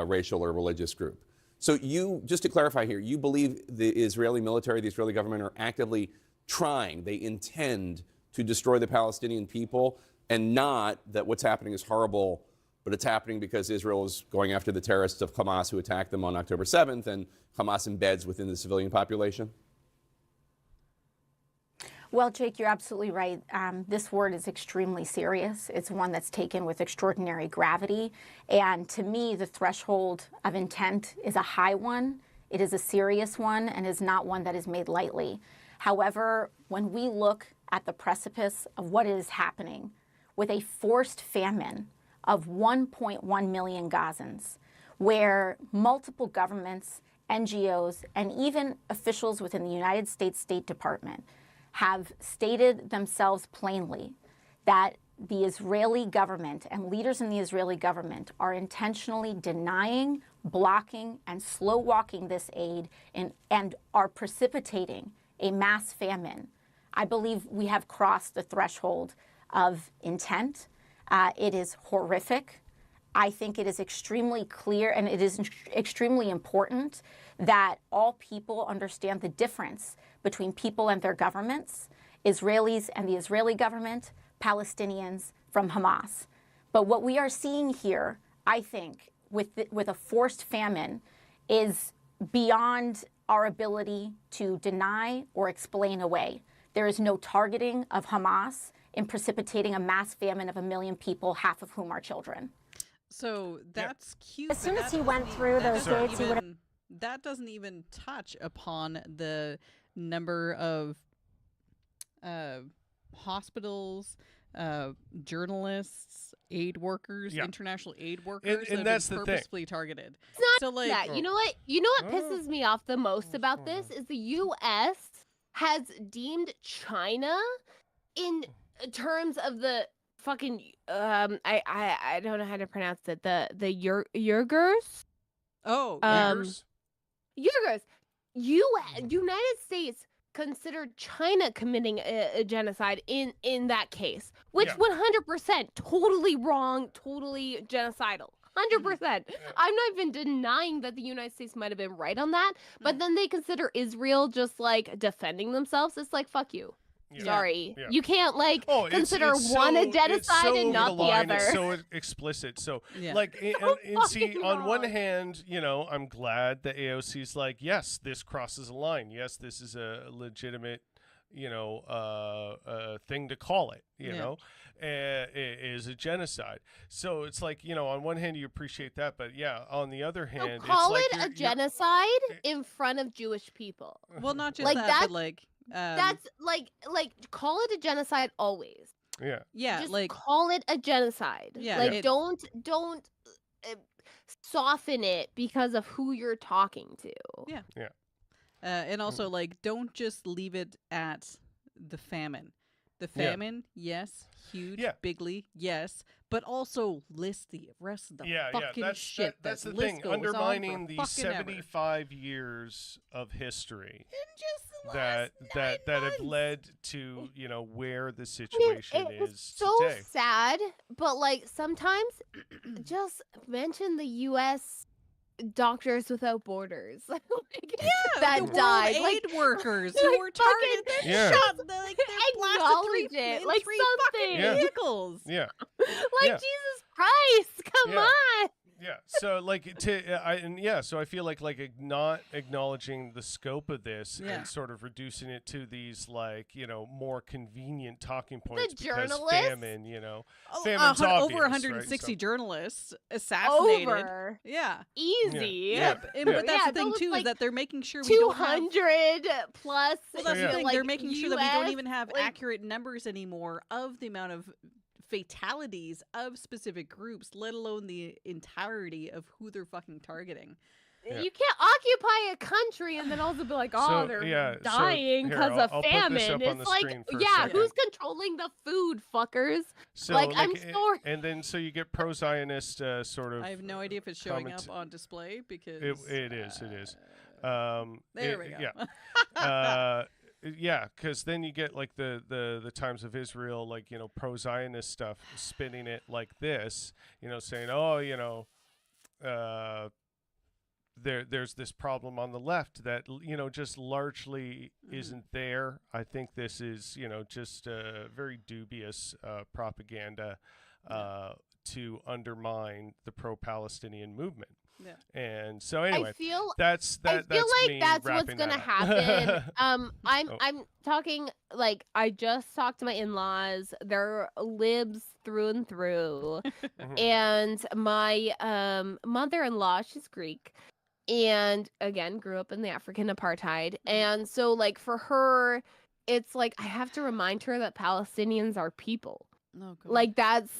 racial, or religious group. So you, just to clarify here, you believe the Israeli military, the Israeli government are actively trying, they intend to destroy the Palestinian people, and not that what's happening is horrible, but it's happening because Israel is going after the terrorists of Hamas who attacked them on October 7th, and Hamas embeds within the civilian population? Well, Jake, you're absolutely right. This word is extremely serious. It's one that's taken with extraordinary gravity. And to me, the threshold of intent is a high one. It is a serious one and is not one that is made lightly. However, when we look at the precipice of what is happening with a forced famine of 1.1 million Gazans, where multiple governments, NGOs, and even officials within the United States State Department have stated themselves plainly that the Israeli government and leaders in the Israeli government are intentionally denying, blocking, and slow walking this aid and are precipitating a mass famine. I believe we have crossed the threshold of intent. It is horrific. I think it is extremely clear and it is extremely important that all people understand the difference between people and their governments, Israelis and the Israeli government, Palestinians from Hamas. But what we are seeing here, I think, with a forced famine is beyond our ability to deny or explain away. There is no targeting of Hamas in precipitating a mass famine of 1 million people, half of whom are children. So that's cute. As but soon as that he doesn't went e- through that those doesn't dates, he even- that doesn't even touch upon the number of hospitals, journalists, aid workers, Yeah. international aid workers and that that's have the been thing. purposefully targeted. It's not So, like, that. You know what? You know what pisses me off the most about this is the U.S. has deemed China in terms of the fucking I don't know how to pronounce it. The Uyghurs. Oh, Uyghurs? Uyghurs. United States considered China committing a genocide in that case, which Yeah. 100% totally wrong, totally genocidal. 100%. I'm not even denying that the United States might have been right on that, but then they consider Israel just like defending themselves. It's like, fuck you. Yeah. Sorry. Yeah. You can't like Oh, consider it's one so, a genocide it's so and over not the the line. other. It's so explicit. So, Yeah. like, So and see, fucking on one wrong. hand, you know, I'm glad the AOC's like, yes, this crosses a line. Yes, this is a legitimate, you know, thing to call it. You Yeah. know, is a genocide. So it's like, you know, on one hand you appreciate that, but yeah, on the other So hand, call it's it like a genocide in front of Jewish people. well, not just Like that, that- but like That's like call it a genocide always. Yeah. yeah, Just like call it a genocide. Yeah, Like it- don't uh, soften it because of who you're talking to. and also like don't just leave it at the famine. The famine, yes, huge, Yeah. bigly, yes, but also list the rest of the Yeah, fucking that's shit. that's the that list thing. goes on for Undermining the fucking ever. 75 years of history In just the that last 9 that have months. led to, you know, where the I mean, situation it was is so today. sad, but like sometimes just mention the U.S. Doctors Without Borders, like, that the World died. Aid Like, workers like, who were targeted. fucking They're Yeah. shot. They're like they're Acknowledge blasted it, in like three fucking something. Yeah. vehicles. Yeah. like Yeah. Jesus Christ, come Yeah. on. Yeah. So like so I feel like not acknowledging the scope of this Yeah. and sort of reducing it to these, like, you know, more convenient talking points because journalists? famine, you know. Oh, Famine's over obvious, 160 right? journalists assassinated. Over Yeah. easy. Yeah. But Yeah. that's Yeah, the thing those, too, like, is that they're making sure we don't have 200 plus. Well, that's Yeah. the thing. like, They're making sure that we don't US, even have like, accurate numbers anymore of the amount of fatalities of specific groups, let alone the entirety of who they're fucking targeting. Yeah. You can't occupy a country and then also be like, oh, So, they're yeah, so dying here, because of I'll put this famine. up on It's the like, screen for a yeah, second. who's controlling the food, fuckers? So Like, I'm sorry. and then so you get pro-Zionist sort of I have no idea if it's showing comment- up on display because it is. there we go. Yeah. Yeah, because then you get like the Times of Israel, like, you know, pro-Zionist stuff, spinning it like this, you know, saying, oh, you know, there's this problem on the left that, you know, just largely isn't there. I think this is, you know, just very dubious propaganda to undermine the pro-Palestinian movement. Yeah. And so anyway, I feel that's like me that's what's wrapping gonna that up. happen. Oh. I'm talking like I just talked to my in-laws. They're libs through and through, Mhm. and my mother-in-law, she's Greek, and again grew up in the African apartheid, and so like for her, it's like I have to remind her that Palestinians are people. Oh, God. Like that's,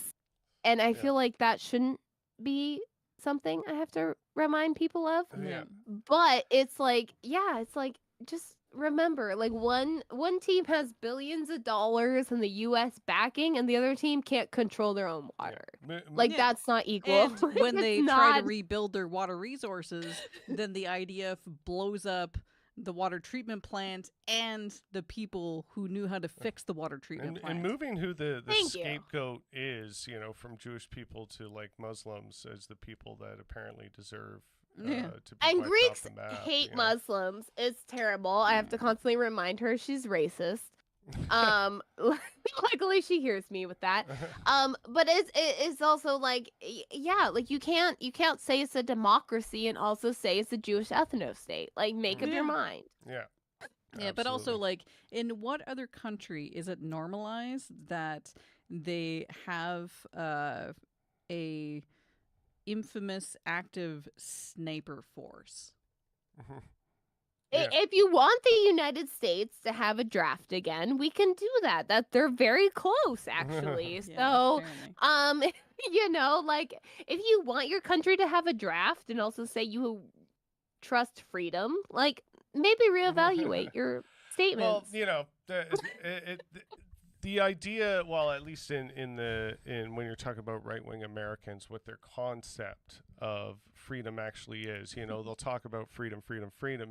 and I Yeah. feel like that shouldn't be something I have to remind people of. Yeah. But it's like, yeah, it's like just remember, like one team has billions of dollars and the U.S. backing, and the other team can't control their own water. Like Yeah. that's not equal. And Like, when it's they try to not- rebuild their water resources, then the IDF blows up the water treatment plant and the people who knew how to fix the water treatment And plant. moving who the Thank you. scapegoat is, you know, from Jewish people to like Muslims as the people that apparently deserve Yeah. to be and wiped off Greeks the map, hate you know. Muslims. It's terrible. I have to constantly remind her she's racist. Luckily she hears me with that. But it's also like, yeah, like you can't say it's a democracy and also say it's a Jewish ethno state. Like make up Yeah. your mind. Yeah. Yeah, but also Absolutely. like in what other country is it normalized that they have a infamous active sniper force? Yeah. If you want the United States to have a draft again, we can do that. That they're very close actually. Yeah, So apparently. you know, like if you want your country to have a draft and also say you trust freedom, like maybe reevaluate your statements. Well, you know, the idea, well, at least in when you're talking about right-wing Americans, what their concept of freedom actually is, you know, they'll talk about freedom,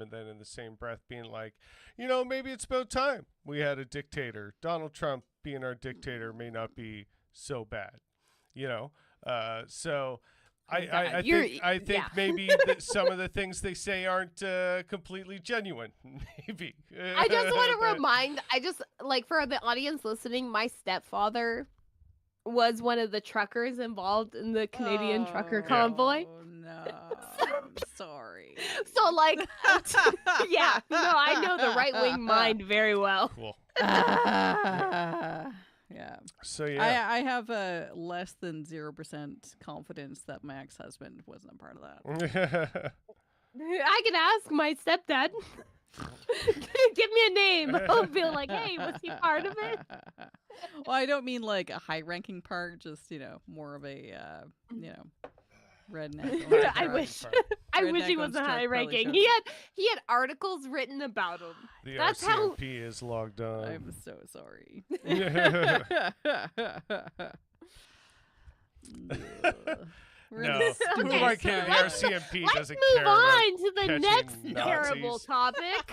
and then in the same breath being like, you know, maybe it's about time we had a dictator. Donald Trump being our dictator may not be so bad, you know. So I think yeah. maybe that some of the things they say aren't completely genuine. Maybe. I just want to remind, for the audience listening, my stepfather was one of the truckers involved in the Canadian trucker convoy. Oh, no. I'm sorry. So, yeah, no, I know the right wing mind very well. Cool. Yeah. So yeah, I have a less than 0% confidence that my ex-husband wasn't a part of that. I can ask my stepdad. Give me a name. I'll be like, hey, was he part of it? Well, I don't mean like a high-ranking part, just, you know, more of a, redneck. I wish. I wish he wasn't high ranking. He had articles written about him. the That's RCMP is logged on. I'm so sorry. No, who am I kidding? The RCMP Let's doesn't move care on to the catching next Nazis. terrible topic.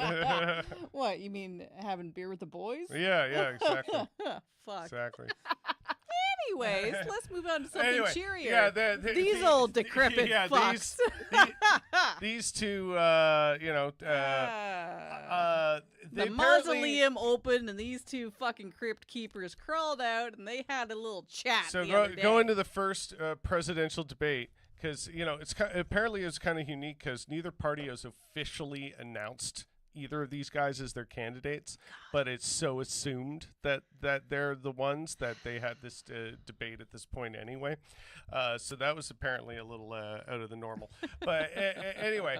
What, you mean having beer with the boys? Yeah, exactly. Fuck. Exactly. Anyways, let's move on to something Anyway, cheerier. yeah, These old decrepit fucks. These two, The mausoleum opened and these two fucking crypt keepers crawled out and they had a little chat. So the other day. go into the first presidential debate because apparently it's kind of unique because neither party has officially announced either of these guys as their candidates, but it's so assumed that they're the ones that they had this debate at this point anyway. So that was apparently a little out of the normal. But anyway,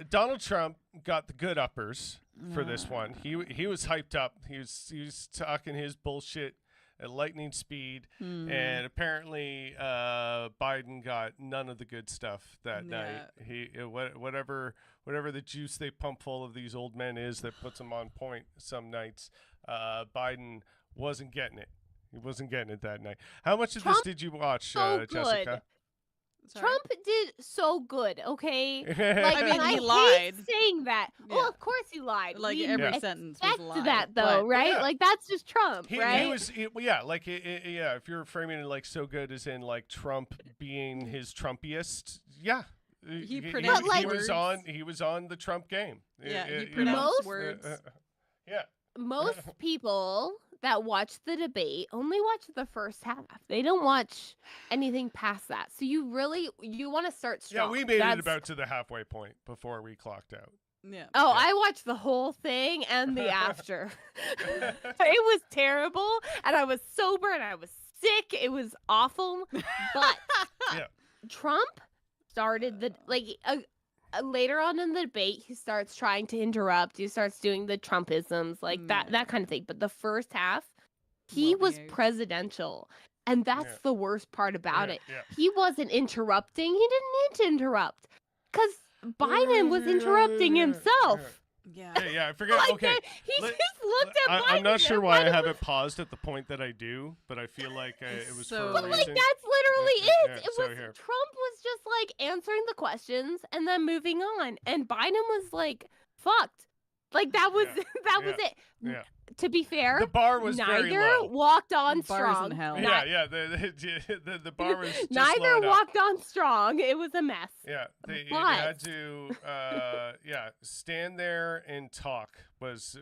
Donald Trump got the good uppers for this one. He was hyped up. He was talking his bullshit at lightning speed, and apparently Biden got none of the good stuff that night. Whatever the juice they pump full of these old men is that puts them on point some nights, Biden wasn't getting it. He wasn't getting it that night. How much of this did you watch, Jessica? Sorry? Trump did so good, okay? I mean, he hate lied. saying that. Yeah. Well, of course he lied. Like We every sentence was a lie. expect that though, but- right? Yeah. Like that's just Trump, right? If you're framing it like so good as in like Trump being his Trumpiest, yeah. He pronounced But, like- he was on the Trump game. Yeah, he You know? pronounced Most- words. Yeah. Most people that watch the debate only watch the first half. They don't watch anything past that. So you want to start strong. Yeah, we made That's- it about to the halfway point before we clocked out. Yeah. Oh, Yeah. I watched the whole thing and the after. It was terrible, and I was sober, and I was sick. It was awful. But Yeah. Trump started later on in the debate, he starts trying to interrupt. He starts doing the Trumpisms, that kind of thing. But the first half, he was Well-behaved. presidential. And that's Yeah. the worst part about Yeah, it. yeah. He wasn't interrupting. He didn't need to interrupt. Because Biden was interrupting himself. Yeah. Yeah, I forget. Like, Okay. he let- just looked at Biden. I'm not sure and why I Biden have was- it paused at the point that I do, but I feel like it was So- for a But, reason. that's literally Yeah, it. yeah, It so was here. Trump was just like answering the questions and then moving on, and Biden was like fucked. Like that was Yeah, that was yeah, it. yeah. To be fair, The bar was very neither low. walked on Bars in strong. hell. Yeah, the bar was just Neither low enough. walked on strong. It was a mess. Yeah, they But- had to stand there and talk was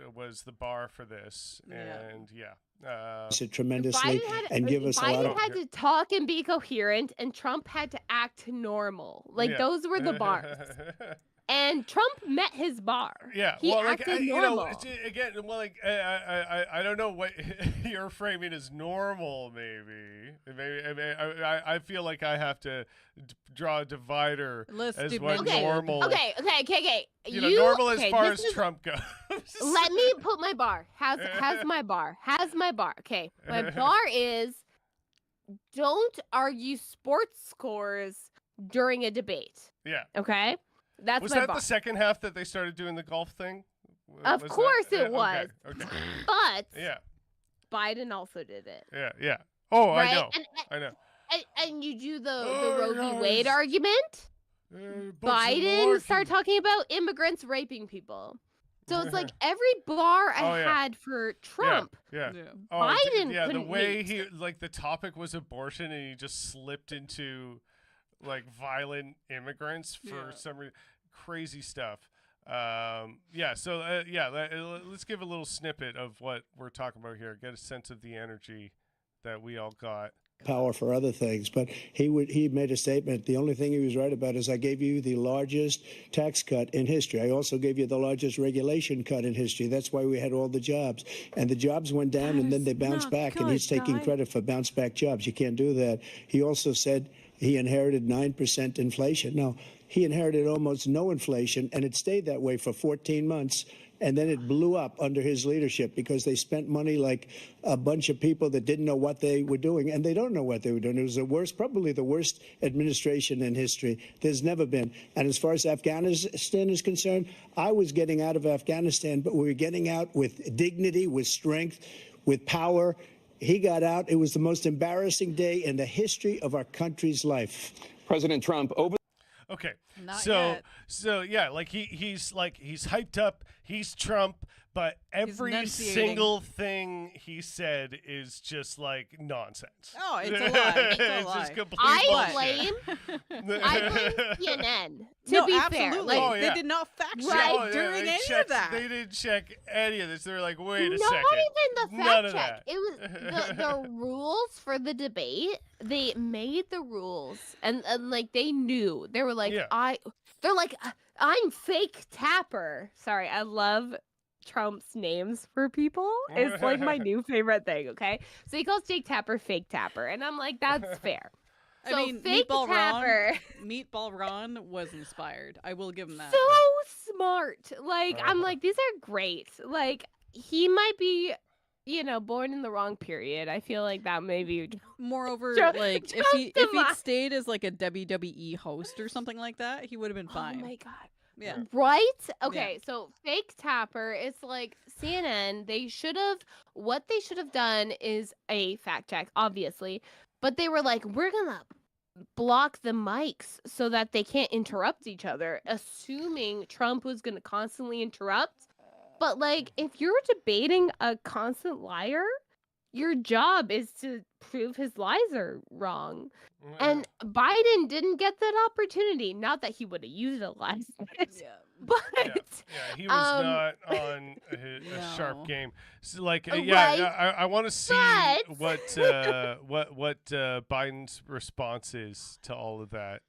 the bar for this, Yeah. and it tremendously and give us a lot Biden of had to talk and be coherent, and Trump had to act normal. Like Yeah. those were the bars. And Trump met his bar. Yeah, He well, acted you know, normal. again, well, I don't know what you're framing as normal. Maybe I feel like I have to draw a divider Let's as do what Okay, normal. Okay. You know, normal as okay, far this as is- Trump goes. Let me put my bar. Has my bar. Okay. My bar is don't argue sports scores during a debate. Yeah. Okay? That's Was my that bar. the second half that they started doing the golf thing? Of course it was. Okay. But Yeah. Biden also did it. Yeah. Oh, right? I know. And you do the Roe v. Wade argument. Biden started talking about immigrants raping people. So it's like every bar I had for Trump, Biden the couldn't way meet. he the topic was abortion, and he just slipped into like violent immigrants for some crazy stuff. So let's give a little snippet of what we're talking about here. Get a sense of the energy that we all got. Power for other things, but he made a statement. The only thing he was right about is I gave you the largest tax cut in history. I also gave you the largest regulation cut in history. That's why we had all the jobs, and the jobs went down and then they bounced back, and he's taking credit for bounce back jobs. You can't do that. He also said he inherited 9% inflation. No, he inherited almost no inflation, and it stayed that way for 14 months. And then it blew up under his leadership because they spent money like a bunch of people that didn't know what they were doing, and they don't know what they were doing. It was probably the worst administration in history. There's never been. And as far as Afghanistan is concerned, I was getting out of Afghanistan, but we were getting out with dignity, with strength, with power. He got out. It was the most embarrassing day in the history of our country's life. President Trump Okay. Not yet. So yeah, like he's hyped up. He's Trump, but every enunciating. single thing he said is just like nonsense. Oh, it's a lie. It's a It's lie. just complete I bullshit. blame CNN. To No, be absolutely. fair, Oh, They yeah. did not fact check Right. during they any checked- of that. They didn't check any of this. They were like, wait a not second. even the None fact of check. that. It was the rules for the debate. They made the rules, and like they knew. They were like, Yeah. They're like, I'm fake Tapper. Sorry, I love Trump's names for people. It's like my new favorite thing. Okay, so he calls Jake Tapper fake Tapper, and I'm like, that's fair. I So mean, fake Tapper. Meatball Ron was inspired. I will give him that. So smart. Like, I'm like, these are great. Like, he might be, born in the wrong period. I feel like that may be. Moreover, Just like if a he'd lot. stayed as like a WWE host or something like that, he would have been fine. Oh my god. Yeah. Right? Okay, so fake Tapper, it's like CNN, what they should have done is a fact check, obviously. But they were like, we're gonna block the mics so that they can't interrupt each other, assuming Trump was gonna constantly interrupt. But like, if you're debating a constant liar, your job is to prove his lies are wrong. And Biden didn't get that opportunity. Not that he would have utilized it, but Yeah, he was not on a sharp No. game. So, like, Right. I want to see But- what Biden's response is to all of that.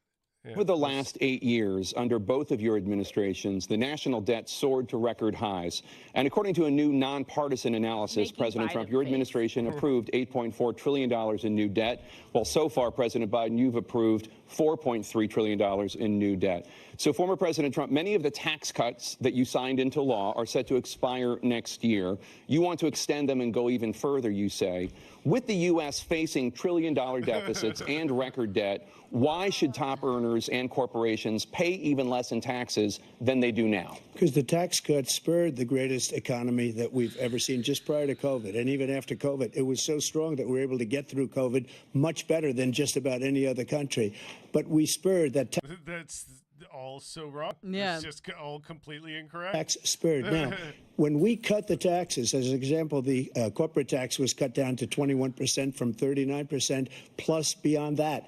Yeah, Over the let's- last 8 years, under both of your administrations, the national debt soared to record highs. And according to a new nonpartisan analysis, Making President Biden Trump, your face. administration approved $8.4 trillion in new debt. While so far, President Biden, you've approved $4.3 trillion in new debt. So, former President Trump, many of the tax cuts that you signed into law are set to expire next year. You want to extend them and go even further, you say. With the U.S. facing trillion-dollar deficits and record debt, why should top earners and corporations pay even less in taxes than they do now? Because the tax cuts spurred the greatest economy that we've ever seen just prior to COVID. And even after COVID, it was so strong that we were able to get through COVID much better than just about any other country. But we spurred that That's all so wrong. Yeah. It's just all completely incorrect. tax spurred. Now, when we cut the taxes, as an example, the corporate tax was cut down to 21% from 39%, plus beyond that.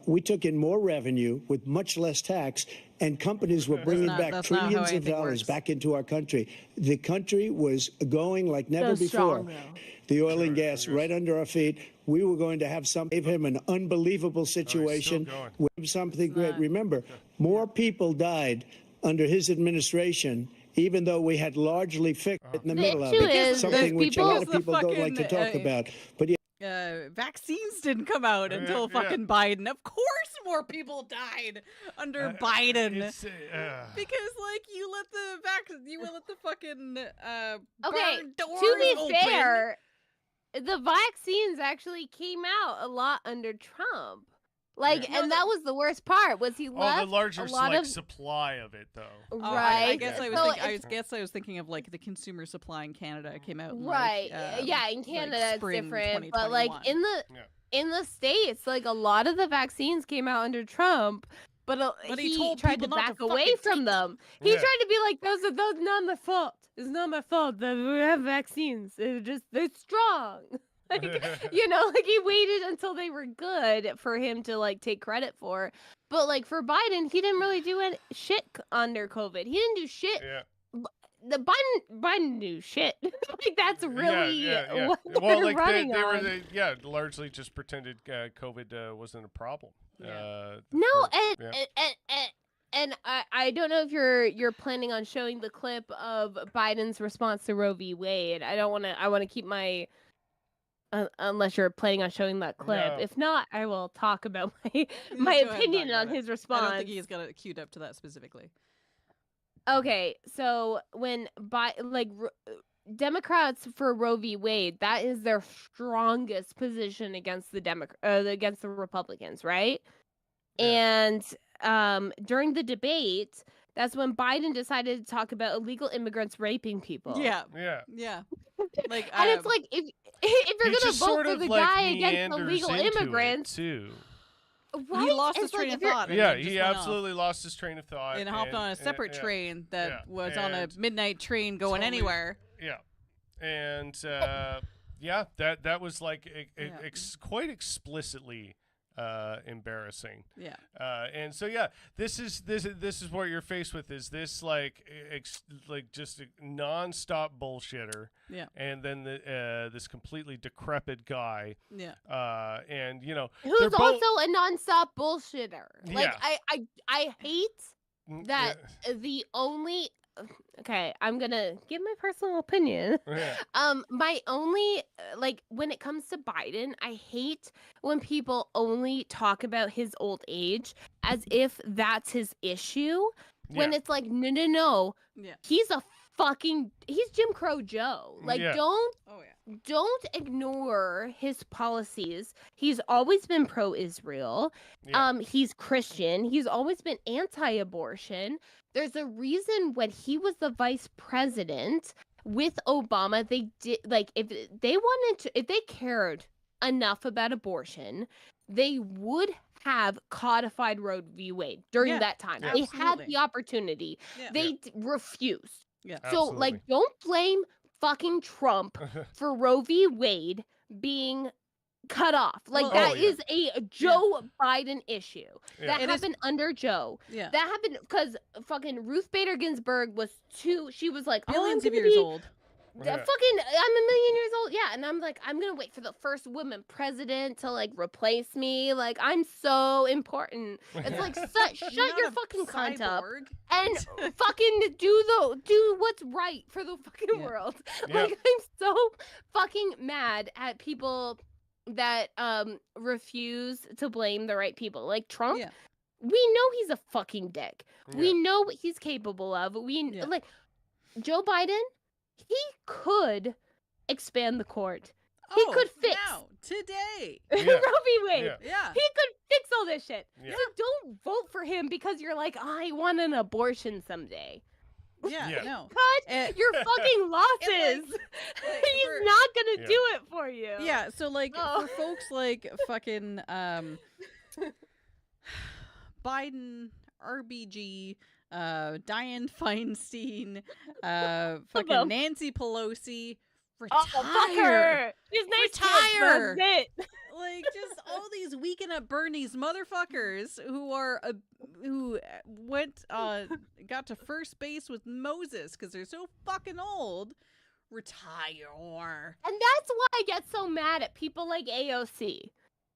We took in more revenue with much less tax, and companies were bringing back that's not how trillions of anything dollars works. back into our country. The country was going like never So before. strong, though. The oil and gas right under our feet. We were going to have gave him an unbelievable situation. going. We have something great. Remember, more people died under his administration, even though we had largely fixed it in the middle of issue it. is Something which a lot of people- people don't like to talk fucking, about. But yeah, Vaccines didn't come out until yeah. fucking Biden. Of course, more people died under Biden. It's, Because like you let the fucking Okay, barn doors to be open. fair, the vaccines actually came out a lot under Trump. Like, Yeah. and that was the worst part was he Oh, left the larger a lot like of supply of it though. Oh, right. I guess Yeah. I was So thinking. it's- I was thinking of like the consumer supply in Canada came out. In, right. Like, Yeah, in like Canada it's spring different, but like 2021. in the States, like a lot of the vaccines came out under Trump. But he he told tried to people not to back away fucking from take them. He Yeah. tried to be like, those not my fault. It's not my fault that we have vaccines. They're strong. Like, you know, like he waited until they were good for him to like take credit for. But like for Biden, he didn't really do any shit under COVID. He didn't do shit. Yeah. The Biden knew shit. Like that's really yeah. what Well, they're like running they were, on. largely just pretended COVID wasn't a problem. No, for- and yeah. and I don't know if you're planning on showing the clip of Biden's response to Roe v. Wade. I don't want to. I want to keep my unless you're planning on showing that clip. No. If not, I will talk about my Just my go ahead and opinion talk on about it. his response. I don't think he's got it queued up to that specifically. Okay, so when Democrats for Roe v. Wade, that is their strongest position against the against the Republicans, right? Yeah. And during the debate, that's when Biden decided to talk about illegal immigrants raping people. Yeah, Yeah. yeah. Like, And it's like if you're He gonna just vote sort for of the like guy against meanders illegal into it, immigrants, too. right? he lost It's his train like of if you're- thought. And Yeah, then just he went off absolutely lost his train of thought and hopped on a separate yeah. train that Yeah, was on a and midnight train going totally- anywhere. Yeah, and yeah, that was like quite explicitly embarrassing. Yeah. And so yeah, this is what you're faced with. Is this like just a nonstop bullshitter? Yeah. And then this completely decrepit guy. Yeah. And you know who's they're both- also a nonstop bullshitter. Like Yeah. I hate Mm, that the only okay, I'm gonna give my personal opinion. yeah. My only like when it comes to Biden, I hate when people only talk about his old age as if that's his issue. When Yeah. it's like no, Yeah. he's Jim Crow Joe. Like Yeah. Oh yeah. don't ignore his policies. He's always been pro-Israel. Yeah. He's Christian. He's always been anti-abortion. There's a reason when he was the vice president with Obama, they did like if they cared enough about abortion, they would have codified Roe v. Wade during Yeah, that time. yeah. They had Absolutely. the opportunity. Yeah. They refused. Yeah. So, like, don't blame fucking Trump for Roe v. Wade being cut off. Like, Well- that Oh, yeah. is a Joe Biden issue. Yeah. That It is- happened under Joe. Yeah. That happened because fucking Ruth Bader Ginsburg was she was like, Billions oh, of years old. Yeah. Fucking, I'm 1,000,000 years old. Yeah, and I'm like, I'm gonna wait for the first woman president to like replace me. Like, I'm so important. It's like, shut You're your not a fucking cunt up cyborg. and fucking do what's right for the fucking Yeah. world. Yeah. Like, I'm so fucking mad at people that refuse to blame the right people. Like Trump, Yeah. we know he's a fucking dick. We Yeah. know what he's capable of. Yeah. Like Joe Biden, he could expand the court. He Oh, could fix now, today. Roe Yeah. v. Wade. Yeah. Yeah. He could fix all this shit. Yeah. So don't vote for him because you're like, I want an abortion someday. Yeah. Yeah. No. Cut your fucking losses. He's for- not gonna Yeah. do it for you. Yeah, so like Oh. for folks like fucking Biden, RBG, Dianne Feinstein, fucking them. Nancy Pelosi, Oh, fuck retire. her. She's nice Retire. kids, that's it. Like just all these weekend at Bernie's motherfuckers who are who went got to first base with Moses because they're so fucking old. Retire. And that's why I get so mad at people like AOC.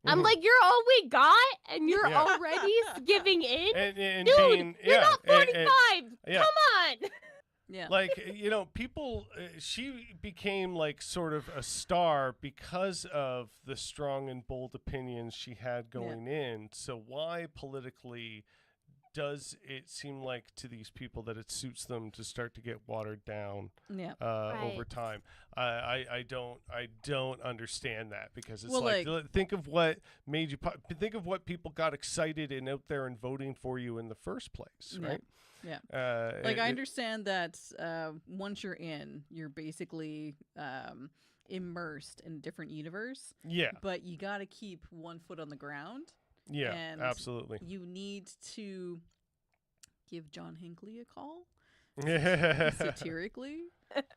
I'm Mhm. like, you're all we got, and you're Yeah. already giving in? And Dude, being, you're yeah, not and- 45. yeah. Come on. Yeah. like people she became like sort of a star because of the strong and bold opinions she had going in. So why politically does it seem like to these people that it suits them to start to get watered down Yeah. over time. I don't understand that, because it's Well, like, like- think of what made you think of what people got excited and out there and voting for you in the first place, Yeah. right? Yeah. Like, I it- understand that once you're in, you're basically immersed in a different universe, yeah, but you got to keep one foot on the ground. yeah, and absolutely. You need to give John Hinckley a call satirically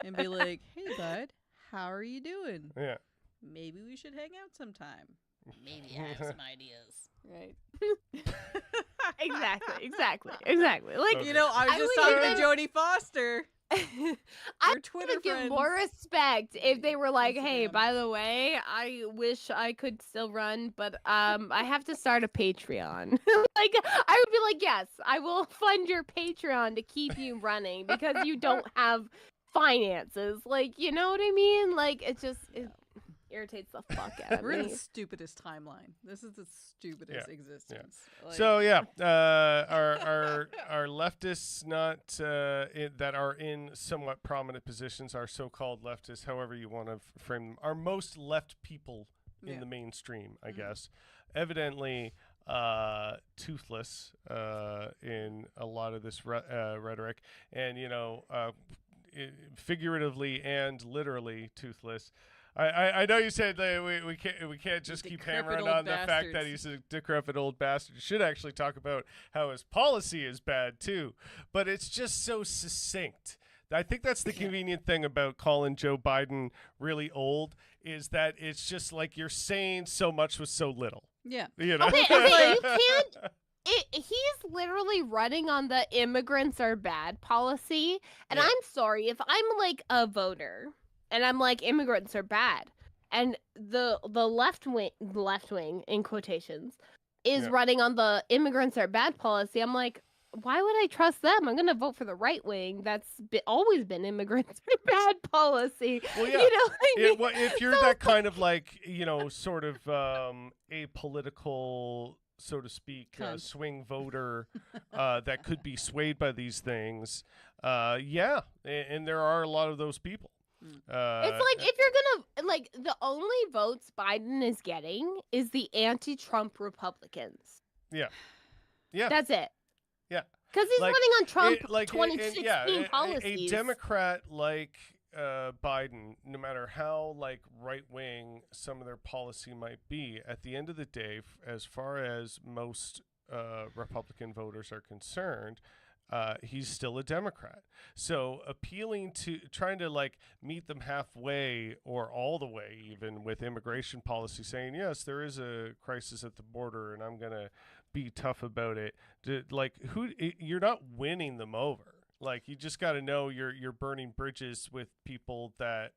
and be like, "Hey, bud, how are you doing? Yeah. Maybe we should hang out sometime. Maybe I have some ideas." Right? Exactly. Like, Okay. You know, I was I just would talking even- to Jodie Foster. I Our Twitter would give friends. more respect if they were like, "Hey, Instagram. by the way, I wish I could still run, but I have to start a Patreon." Like, I would be like, "Yes, I will fund your Patreon to keep you running because you don't have finances." Like, you know what I mean? Like, it irritates the fuck out of We're in me. the stupidest timeline. This is the stupidest existence. Like, So yeah, our leftists that are in somewhat prominent positions, our so-called leftists, however you want to frame them, are most left people in Yeah. the mainstream, I Mhm. guess. Evidently, toothless in a lot of this rhetoric, and figuratively and literally toothless. I know you said that we can't just keep decrepit hammering old on the fact that bastards. he's a decrepit old bastard. You should actually talk about how his policy is bad too, but it's just so succinct. I think that's the convenient thing about calling Joe Biden really old, is that it's just like you're saying so much with so little. yeah. You know? Okay, you can't. He's literally running on the immigrants are bad policy. And Yeah. I'm sorry, if I'm like a voter and I'm like, immigrants are bad, and the left wing in quotations is Yeah. running on the immigrants are bad policy, I'm like, why would I trust them? I'm gonna vote for the right wing. That's always been immigrants are bad policy. Well, yeah. You know what I mean? If you're that kind of like, sort of apolitical, so to speak, Cunt. swing voter that could be swayed by these things, yeah, and there are a lot of those people. It's like, if you're gonna, like, the only votes Biden is getting is the anti-Trump Republicans. yeah, That's it. yeah. Because he's Like, running on Trump It- like, 2016 a policies. Democrat like Biden, no matter how like right wing some of their policy might be, at the end of the day, as far as most Republican voters are concerned, he's still a Democrat. So trying to like meet them halfway or all the way even with immigration policy, saying, yes, there is a crisis at the border and I'm going to be tough about it. You're not winning them over. Like, you just got to know you're burning bridges with people that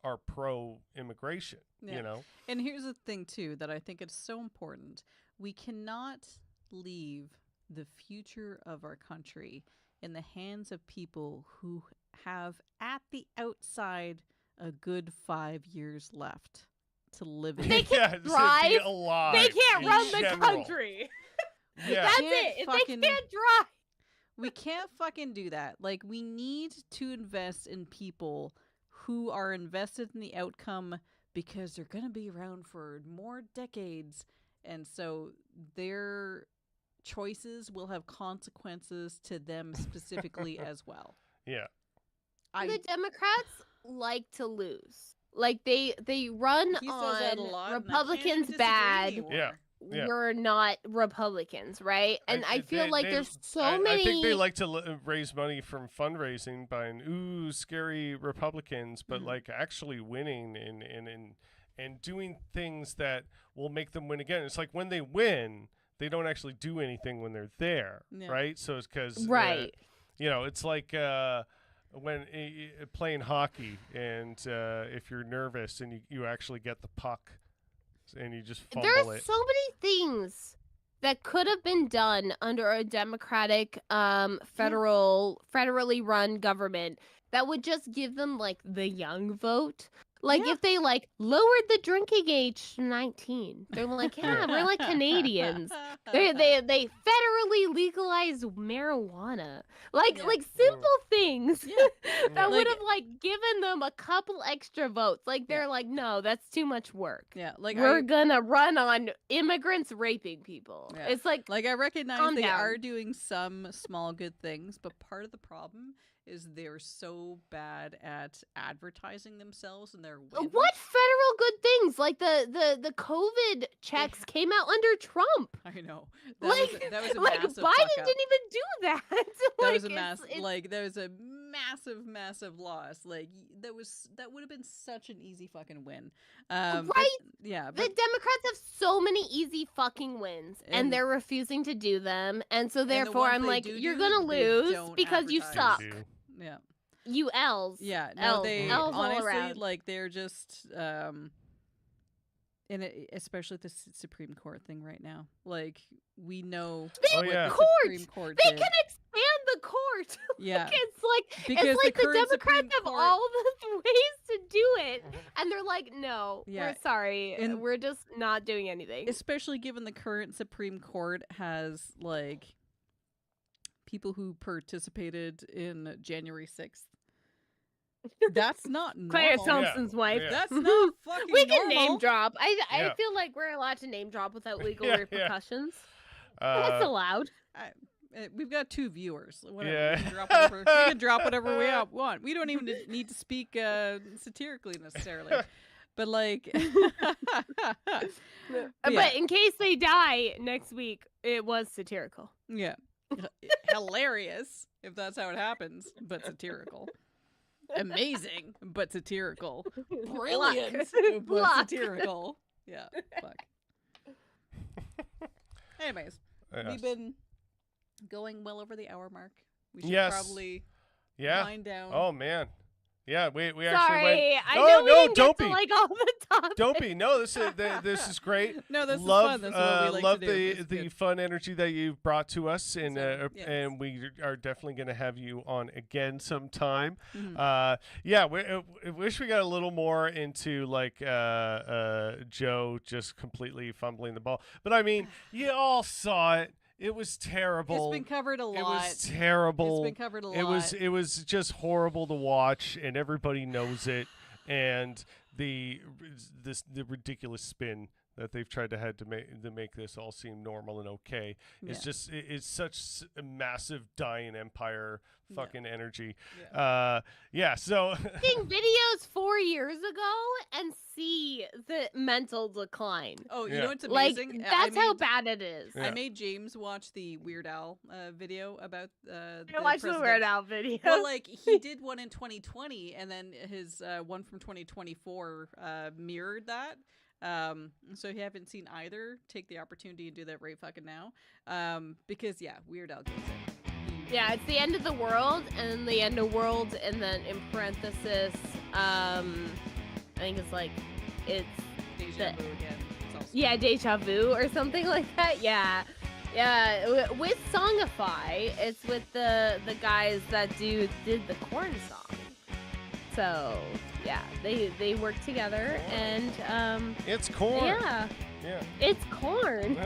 are pro-immigration, Yeah. And here's the thing, too, that I think it's so important. We cannot leave the future of our country in the hands of people who have, at the outside, a good 5 years left to live in. They yeah, can't to be drive. alive They can't in run the general. country. Yeah. That's Can't it. If fucking- they can't drive. We can't fucking do that. Like, we need to invest in people who are invested in the outcome, because they're going to be around for more decades. And so their choices will have consequences to them specifically as well. Yeah. The Democrats like to lose. Like, they run He says that a on lot, and I can't Republicans disagree bad. anymore. Yeah. Yeah. We're not Republicans, right? And I feel like there's so many. I think they like to raise money from fundraising by scary Republicans, but Mhm. like actually winning and doing things that will make them win again. It's like when they win, they don't actually do anything when they're there, Yeah. right? So it's because Right. it's like when playing hockey, and if you're nervous and you actually get the puck and you just fumble There's it. so many things that could have been done under a democratic, federally run government that would just give them like the young vote. Like, Yeah. if they like lowered the drinking age to 19, they're like, yeah, we're like Canadians. They federally legalized marijuana. Like simple things that would have given them a couple extra votes. Like they're like, no, that's too much work. Yeah, like we're gonna run on immigrants raping people. Yeah. It's like I recognize calm they down. are doing some small good things, but part of the problem is they're so bad at advertising themselves and their wins. What federal good things? Like the COVID checks came out under Trump. I know. That was a like massive Biden fuck up. didn't even do that. That was a that was a massive loss. Like that would have been such an easy fucking win. Right? But The Democrats have so many easy fucking wins, and they're refusing to do them, and so therefore ones I'm they like, do you're do, gonna they lose don't because you advertise. suck. Yeah. You L's. Yeah, no, L's. they L's all honestly around. like they're just especially the Supreme Court thing right now. Like we know what the Supreme Court They did. can expand the court. Yeah. It's like the current Democrats Supreme have Court- all the ways to do it, and they're like, no, Yeah. we're sorry, And- we're just not doing anything. Especially given the current Supreme Court has like people who participated in January 6th. That's not normal. Claire Thompson's wife. That's not fucking We can normal. name drop. I Yeah. feel like we're allowed to name drop without legal Yeah, yeah. repercussions. That's allowed. We've got 2 viewers. Whatever. Yeah. We can drop whatever we want. We don't even need to speak satirically necessarily. But like, But in case they die next week, it was satirical. yeah, hilarious if that's how it happens, but satirical. Amazing, but satirical. Brilliant, but Luck. satirical. Yeah, fuck. Anyways, we've been going well over the hour mark. We should probably wind down. Oh man. Yeah, we actually Sorry, went. I No, know we no, didn't don't get be. to, like all the topics. Don't be. No, this is great. No, this love, is fun. That's what we like love to do. It's the good. fun energy that you've brought to us, and yes. and we are definitely going to have you on again sometime. Mhm. Yeah, we wish we got a little more into like Joe just completely fumbling the ball, but I mean, you all saw it. It was terrible. It's been covered a lot. It was terrible. It's been covered a lot. It was just horrible to watch, and everybody knows it. And the ridiculous spin that they've tried to make this all seem normal and okay. It's just it's such a massive dying empire fucking energy. So Seeing videos 4 years ago and see the mental decline. Oh, you Yeah. know what's Like amazing? that's how bad it is. Yeah. I made James watch the Weird Al video about I watched the Weird Al video. Well, like he did one in 2020, and then his one from 2024 mirrored that. So if you haven't seen either, take the opportunity to do that right fucking now. Because Weird Al gets it. Yeah, it's the end of the world, and then the end of world, and then in parenthesis, I think it's like it's Deja vu again. It's also deja vu or something like that. Yeah. With Songify, it's with the guys that did the Korn song. So they work together, and it's corn. Yeah, it's Korn.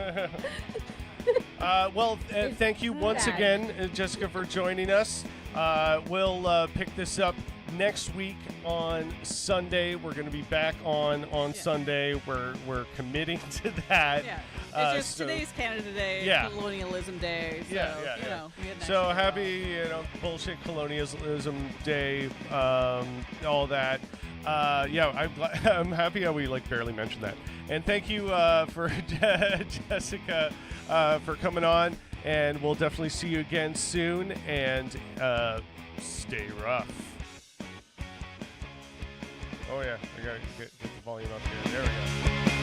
Thank you once again, Jessica, for joining us. We'll pick this up next week on Sunday. We're going to be back on Sunday. We're committing to that. Yeah. It's just today's Canada Day, Colonialism Day. So, you know, we had so National happy, bullshit colonialism day, all that. I'm happy how we barely mentioned that. And thank you for Jessica for coming on. And we'll definitely see you again soon. And stay rough. Oh yeah, I gotta get the volume up here. There we go.